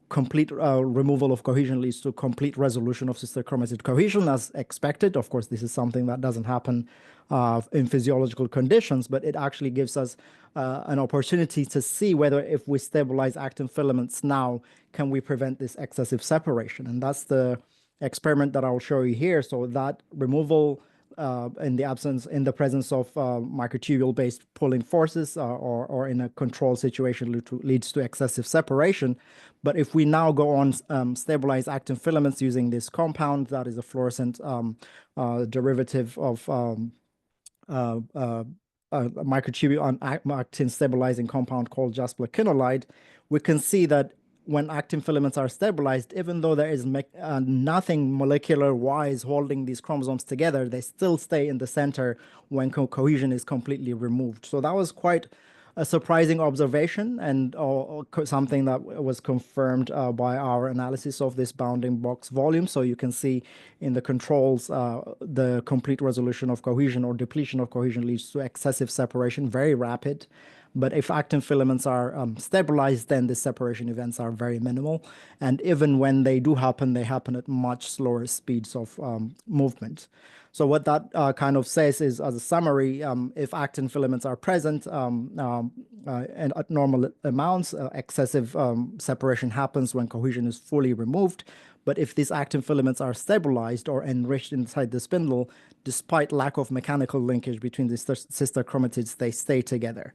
complete removal of cohesion leads to complete resolution of sister chromatid cohesion as expected. Of course, this is something that doesn't happen in physiological conditions, but it actually gives us an opportunity to see whether if we stabilize actin filaments now, can we prevent this excessive separation? And that's the experiment that I'll show you here. So that removal in the presence of microtubule-based pulling forces or in a controlled situation leads to excessive separation. But if we now go on stabilize actin filaments using this compound, that is a fluorescent derivative of microtubule on actin stabilizing compound called jasplakinolide, we can see that when actin filaments are stabilized, even though there is nothing molecular-wise holding these chromosomes together, they still stay in the center when cohesion is completely removed. So that was quite a surprising observation and something that was confirmed by our analysis of this bounding box volume. So you can see in the controls, the complete resolution of cohesion or depletion of cohesion leads to excessive separation, very rapid. But if actin filaments are stabilized, then the separation events are very minimal. And even when they do happen, they happen at much slower speeds of movement. So what that kind of says is, as a summary, if actin filaments are present and at normal amounts, excessive separation happens when cohesion is fully removed. But if these actin filaments are stabilized or enriched inside the spindle, despite lack of mechanical linkage between the sister chromatids, they stay together.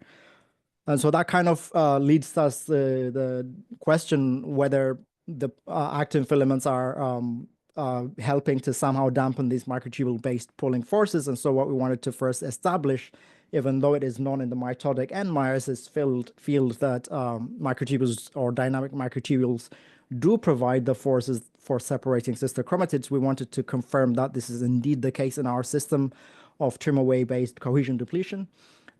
And so that kind of leads us to the question whether the actin filaments are helping to somehow dampen these microtubule-based pulling forces. And so what we wanted to first establish, even though it is known in the mitotic and meiosis field that microtubules or dynamic microtubules do provide the forces for separating sister chromatids, we wanted to confirm that this is indeed the case in our system of trim-away-based cohesion depletion.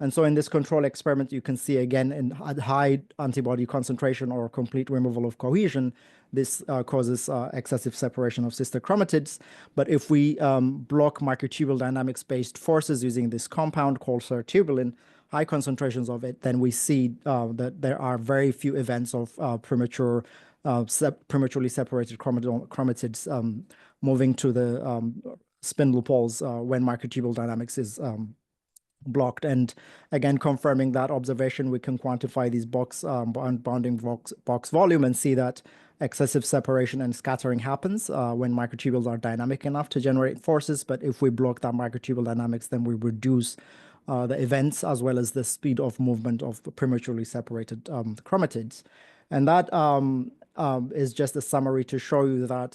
And so in this control experiment, you can see again in high antibody concentration or complete removal of cohesion, this causes excessive separation of sister chromatids. But if we block microtubule dynamics-based forces using this compound called sertubulin, high concentrations of it, then we see that there are very few events of prematurely separated chromatids moving to the spindle poles when microtubule dynamics is blocked. And again, confirming that observation, we can quantify these bounding box volume and see that excessive separation and scattering happens when microtubules are dynamic enough to generate forces. But if we block that microtubule dynamics, then we reduce the events as well as the speed of movement of prematurely separated chromatids. And that is just a summary to show you that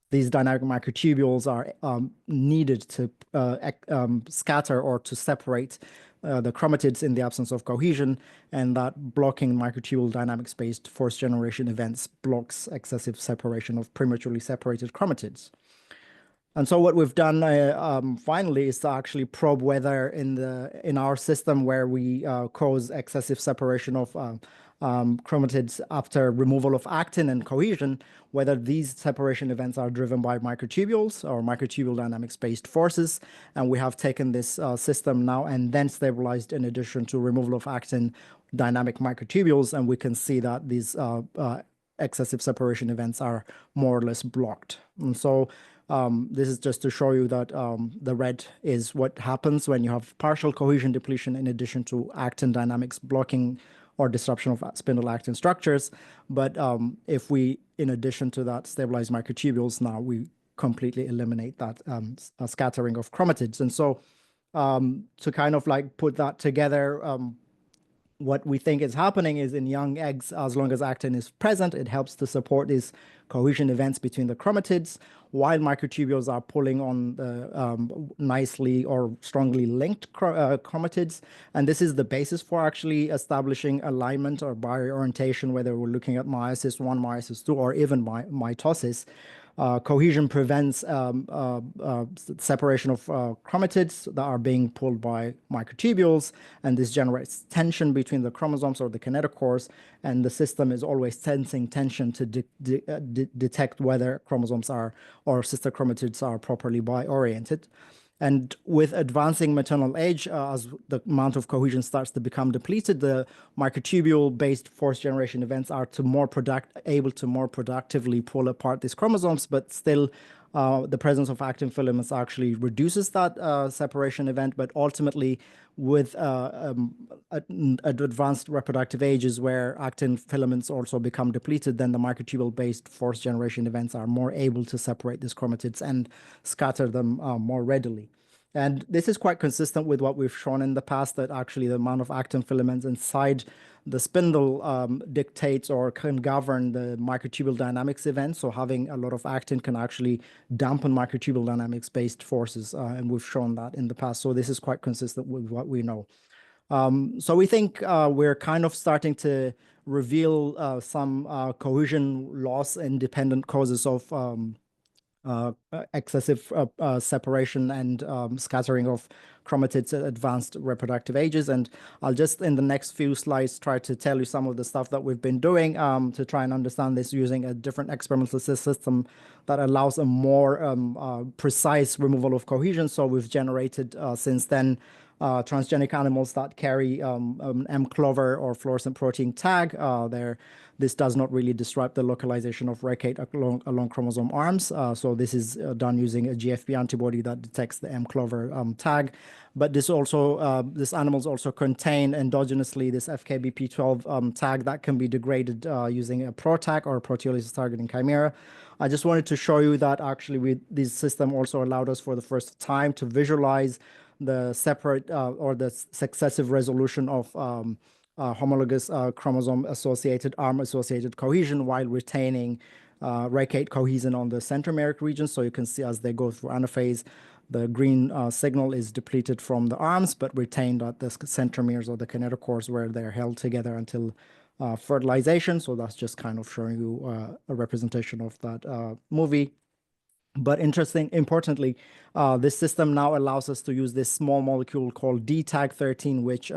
these dynamic microtubules are needed to scatter or to separate the chromatids in the absence of cohesion, and that blocking microtubule dynamics-based force generation events blocks excessive separation of prematurely separated chromatids. And so what we've done finally is to actually probe whether in our system where we cause excessive separation of chromatids after removal of actin and cohesion, whether these separation events are driven by microtubules or microtubule dynamics-based forces. And we have taken this system now and then stabilized in addition to removal of actin dynamic microtubules, and we can see that these excessive separation events are more or less blocked. And so This is just to show you that the red is what happens when you have partial cohesion depletion in addition to actin dynamics blocking or disruption of spindle actin structures. But if we, in addition to that, stabilize microtubules, now we completely eliminate that scattering of chromatids. And so to kind of like put that together, what we think is happening is in young eggs, as long as actin is present, it helps to support these cohesion events between the chromatids, while microtubules are pulling on the nicely or strongly linked chromatids. And this is the basis for actually establishing alignment or barrier orientation, whether we're looking at meiosis 1, meiosis 2, or even mitosis. Cohesion prevents separation of chromatids that are being pulled by microtubules, and this generates tension between the chromosomes or the kinetochores, and the system is always sensing tension to detect whether chromosomes are or sister chromatids are properly bi-oriented. And with advancing maternal age, as the amount of cohesion starts to become depleted, the microtubule-based fourth generation events are able to more productively pull apart these chromosomes, but still the presence of actin filaments actually reduces that separation event. But ultimately, with advanced reproductive ages where actin filaments also become depleted, then the microtubule-based fourth generation events are more able to separate these chromatids and scatter them more readily. And this is quite consistent with what we've shown in the past, that actually the amount of actin filaments inside the spindle dictates or can govern the microtubule dynamics events. So having a lot of actin can actually dampen microtubule dynamics-based forces, and we've shown that in the past. So this is quite consistent with what we know. So we think we're kind of starting to reveal some cohesion loss independent causes of excessive separation and scattering of chromatids at advanced reproductive ages. And I'll just, in the next few slides, try to tell you some of the stuff that we've been doing to try and understand this using a different experimental system that allows a more precise removal of cohesion. So we've generated since then transgenic animals that carry M-clover or fluorescent protein tag. This does not really disrupt the localization of RECATE along chromosome arms. So this is done using a GFP antibody that detects the M-clover tag. But these animals also contain endogenously this FKBP12 tag that can be degraded using a PROTAC or a proteolysis targeting chimera. I just wanted to show you that actually this system also allowed us for the first time to visualize the separate or the successive resolution of homologous chromosome-associated, arm-associated cohesion while retaining RECATE cohesion on the centromeric region. So you can see as they go through anaphase, the green signal is depleted from the arms, but retained at the centromeres or the kinetochores where they're held together until fertilization. So that's just kind of showing you a representation of that movie. But importantly, this system now allows us to use this small molecule called DTAG13, which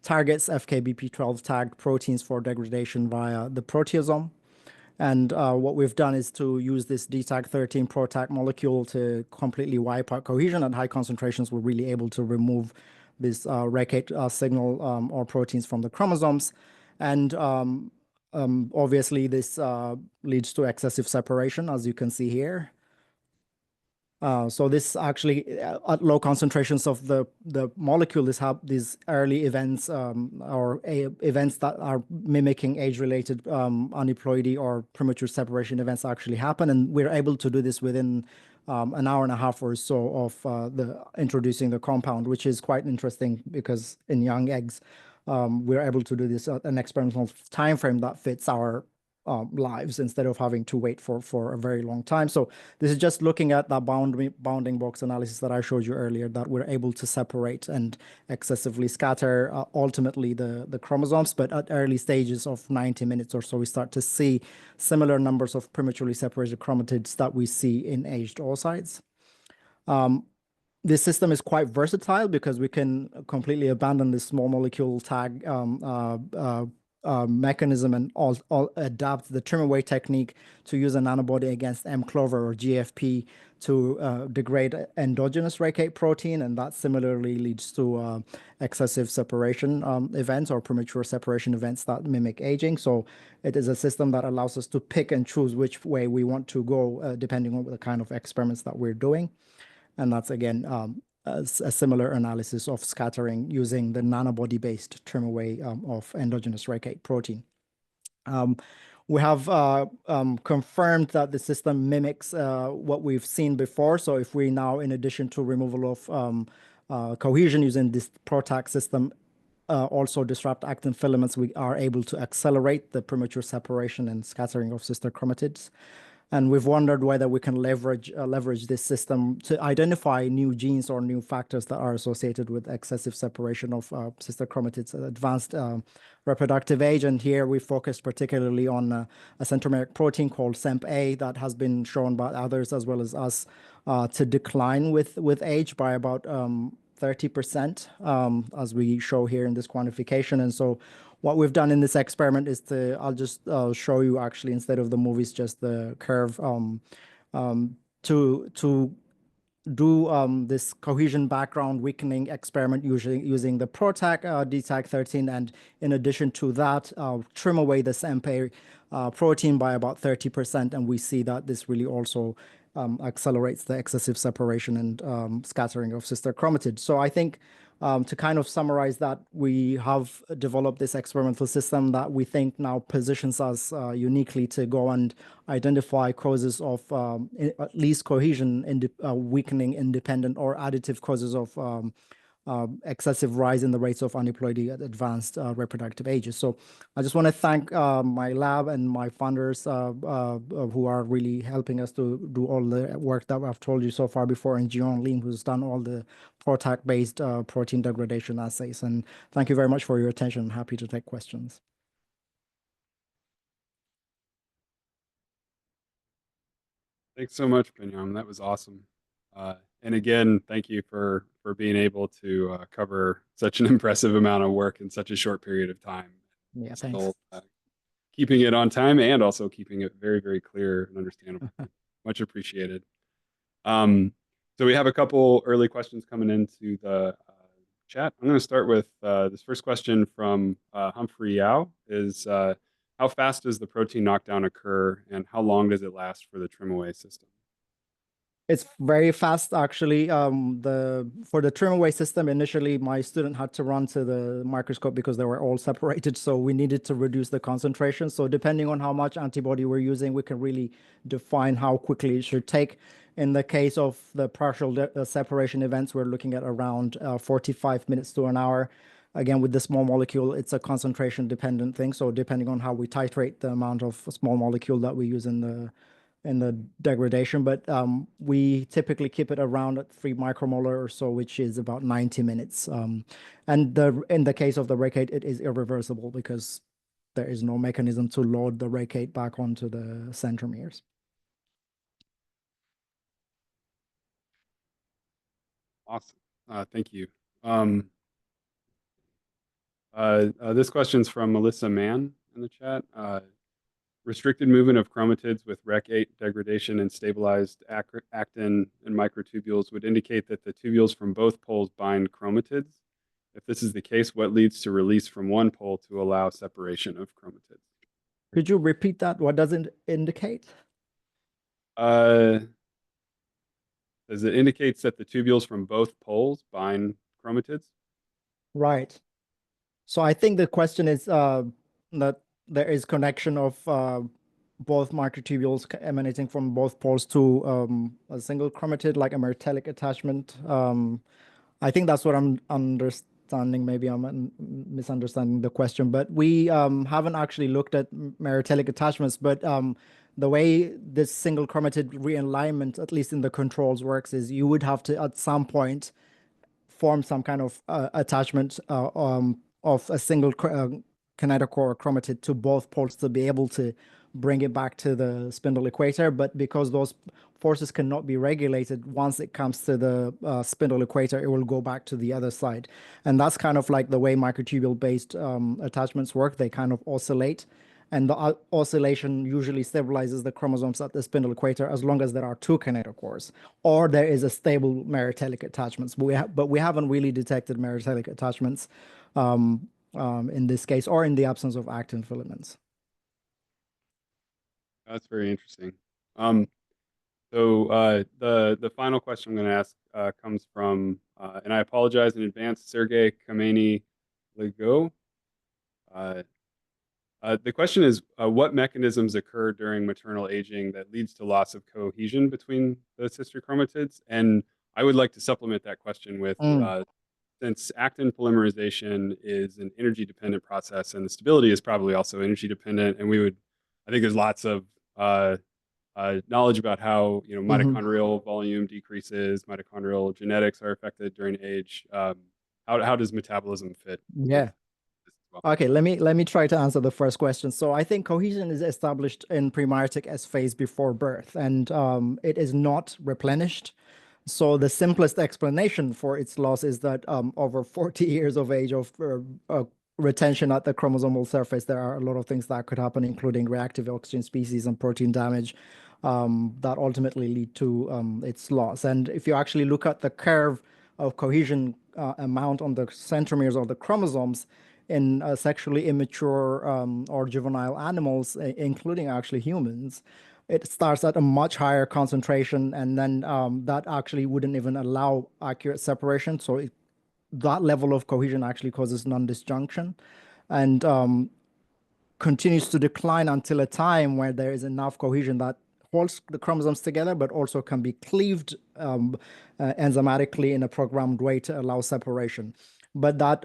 targets FKBP12 tagged proteins for degradation via the proteasome. And what we've done is to use this DTAG13 PROTAC molecule to completely wipe out cohesion. At high concentrations, we're really able to remove this RECATE signal or proteins from the chromosomes. And obviously, this leads to excessive separation, as you can see here. So this actually, at low concentrations of the molecule, these early events or events that are mimicking age-related aneuploidy or premature separation events actually happen. And we're able to do this within an hour and a half or so of introducing the compound, which is quite interesting because in young eggs, we're able to do this at an experimental time frame that fits our lives instead of having to wait for a very long time. So this is just looking at that bounding box analysis that I showed you earlier, that we're able to separate and excessively scatter ultimately the chromosomes. But at early stages of 90 minutes or so, we start to see similar numbers of prematurely separated chromatids that we see in aged oocytes. This system is quite versatile because we can completely abandon this small molecule tag mechanism and adapt the trim away technique to use an antibody against M-clover or GFP to degrade endogenous REC8 protein, and that similarly leads to excessive separation events or premature separation events that mimic aging. So it is a system that allows us to pick and choose which way we want to go, depending on the kind of experiments that we're doing. And that's, again, a similar analysis of scattering using the nanobody-based trim away of endogenous REC8 protein. We have confirmed that the system mimics what we've seen before. So if we now, in addition to removal of cohesion using this PROTAC system, also disrupt actin filaments, we are able to accelerate the premature separation and scattering of sister chromatids. And we've wondered whether we can leverage this system to identify new genes or new factors that are associated with excessive separation of sister chromatids at advanced reproductive age. And here we focused particularly on a centromeric protein called SEMP-A that has been shown by others as well as us to decline with age by about 30%, as we show here in this quantification. And so what we've done in this experiment is I'll just show you actually, instead of the movies, just the curve to do this cohesion background weakening experiment using the PROTAC DTAC13, and in addition to that, trim away the SEMP-A protein by about 30%, and we see that this really also accelerates the excessive separation and scattering of sister chromatids. So I think to kind of summarize that, we have developed this experimental system that we think now positions us uniquely to go and identify causes of at least cohesion weakening independent or additive causes of excessive rise in the rates of aneuploidy at advanced reproductive ages. So I just want to thank my lab and my funders who are really helping us to do all the work that I've told you so far before, and Jion Lim, who's done all the PROTAC-based protein degradation assays. And thank you very much for your attention. I'm happy to take questions. Thanks so much, Benyam. That was awesome. And again, thank you for being able to cover such an impressive amount of work in such a short period of time. Yeah, Still, thanks. keeping it on time and also keeping it very, very clear and understandable. Much appreciated. So we have a couple early questions coming into the chat. I'm going to start with this first question from Humphrey Yao is, how fast does the protein knockdown occur and how long does it last for the trim away system? It's very fast, actually. For the trim away system, initially, my student had to run to the microscope because they were all separated. So we needed to reduce the concentration. So depending on how much antibody we're using, we can really define how quickly it should take. In the case of the partial separation events, we're looking at around 45 minutes to an hour. Again, with the small molecule, it's a concentration dependent thing. So depending on how we titrate the amount of small molecule that we use in the degradation, but we typically keep it around at 3 micromolar or so, which is about 90 minutes. And in the case of the REC8, it is irreversible because there is no mechanism to load the REC8 back onto the centromeres. Awesome. Thank you. This question's from Melissa Mann in the chat. Restricted movement of chromatids with REC8 degradation and stabilized actin and microtubules would indicate that the tubules from both poles bind chromatids. If this is the case, what leads to release from one pole to allow separation of chromatids? Could you repeat that? What does it indicate? As it indicates that the tubules from both poles bind chromatids. Right. So I think the question is that there is connection of both microtubules emanating from both poles to a single chromatid, like a meritelic attachment. I think that's what I'm understanding. Maybe I'm misunderstanding the question, but we haven't actually looked at meritelic attachments. But the way this single chromatid realignment, at least in the controls, works is you would have to, at some point, form some kind of attachment of a single kinetochore chromatid to both poles to be able to bring it back to the spindle equator. But because those forces cannot be regulated, once it comes to the spindle equator, it will go back to the other side. And that's kind of like the way microtubule-based attachments work. They kind of oscillate. and the oscillation usually stabilizes the chromosomes at the spindle equator as long as there are two kinetochores, or there is a stable meritelic attachments. But we haven't really detected meritelic attachments in this case, or in the absence of actin filaments. That's very interesting. So the final question I'm going to ask comes from, and I apologize in advance, Sergey Kameny Lego. The question is, what mechanisms occur during maternal aging that leads to loss of cohesion between the sister chromatids? And I would like to supplement that question with, since actin polymerization is an energy-dependent process, and the stability is probably also energy-dependent, and I think there's lots of knowledge about how mitochondrial volume decreases, mitochondrial genetics are affected during age. How does metabolism fit? Yeah. Okay, let me try to answer the first question. So I think cohesion is established in pre-meiotic S phase before birth, and it is not replenished. So the simplest explanation for its loss is that over 40 years of age of retention at the chromosomal surface, there are a lot of things that could happen, including reactive oxygen species and protein damage that ultimately lead to its loss. And if you actually look at the curve of cohesion amount on the centromeres of the chromosomes in sexually immature or juvenile animals, including actually humans, it starts at a much higher concentration, and then that actually wouldn't even allow accurate separation. So that level of cohesion actually causes non-disjunction and continues to decline until a time where there is enough cohesion that holds the chromosomes together, but also can be cleaved enzymatically in a programmed way to allow separation. But that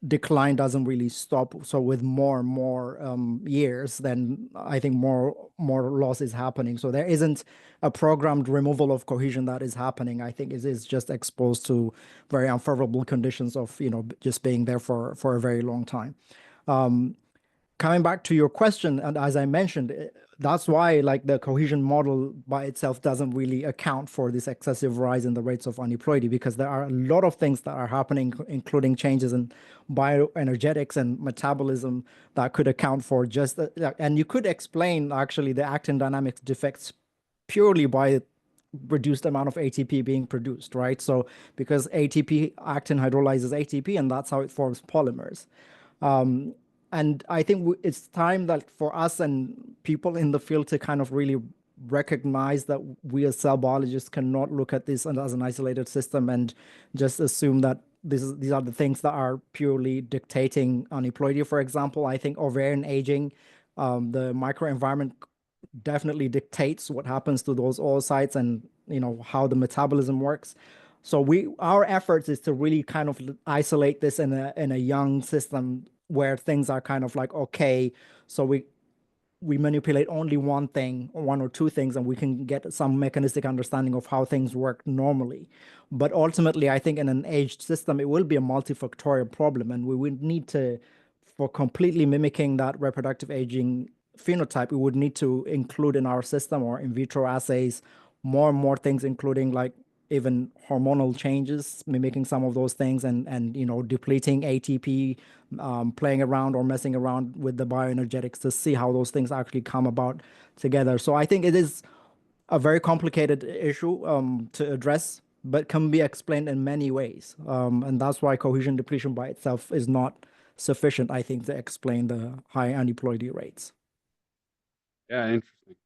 decline doesn't really stop. So with more and more years, then I think more loss is happening. So there isn't a programmed removal of cohesion that is happening. I think it is just exposed to very unfavorable conditions of just being there for a very long time. Coming back to your question, and as I mentioned, that's why like the cohesion model by itself doesn't really account for this excessive rise in the rates of aneuploidy, because there are a lot of things that are happening, including changes in bioenergetics and metabolism, that could account for just and you could explain actually the actin dynamics defects purely by reduced amount of ATP being produced, right? So because actin hydrolyzes ATP, and that's how it forms polymers. And I think it's time that for us and people in the field to kind of really recognize that we as cell biologists cannot look at this as an isolated system and just assume that these are the things that are purely dictating aneuploidy. For example, I think ovarian aging, the microenvironment definitely dictates what happens to those oocytes and how the metabolism works. So our efforts is to really kind of isolate this in a young system where things are kind of like, okay, so we manipulate only one or two things, and we can get some mechanistic understanding of how things work normally. But ultimately, I think in an aged system, it will be a multifactorial problem, and we would need to, for completely mimicking that reproductive aging phenotype, we would need to include in our system or in vitro assays more and more things, including like even hormonal changes, mimicking some of those things, and depleting ATP, playing around or messing around with the bioenergetics to see how those things actually come about together. So I think it is a very complicated issue to address, but can be explained in many ways. And that's why cohesion depletion by itself is not sufficient, I think, to explain the high aneuploidy rates. Yeah, interesting.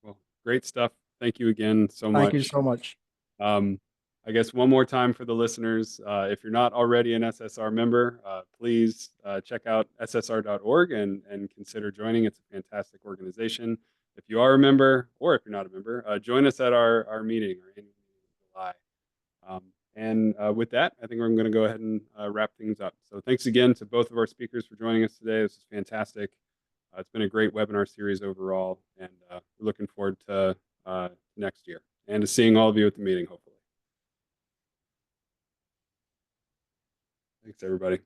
Well, great stuff. Thank you again so much. Thank you so much. I guess one more time for the listeners, if you're not already an SSR member, please check out ssr.org and consider joining. It's a fantastic organization. If you are a member, or if you're not a member, join us at our meeting, our annual meeting in July. And with that, I think we're going to go ahead and wrap things up. So thanks again to both of our speakers for joining us today. This is fantastic. It's been a great webinar series overall, and we're looking forward to next year and to seeing all of you at the meeting, hopefully. Thanks, everybody.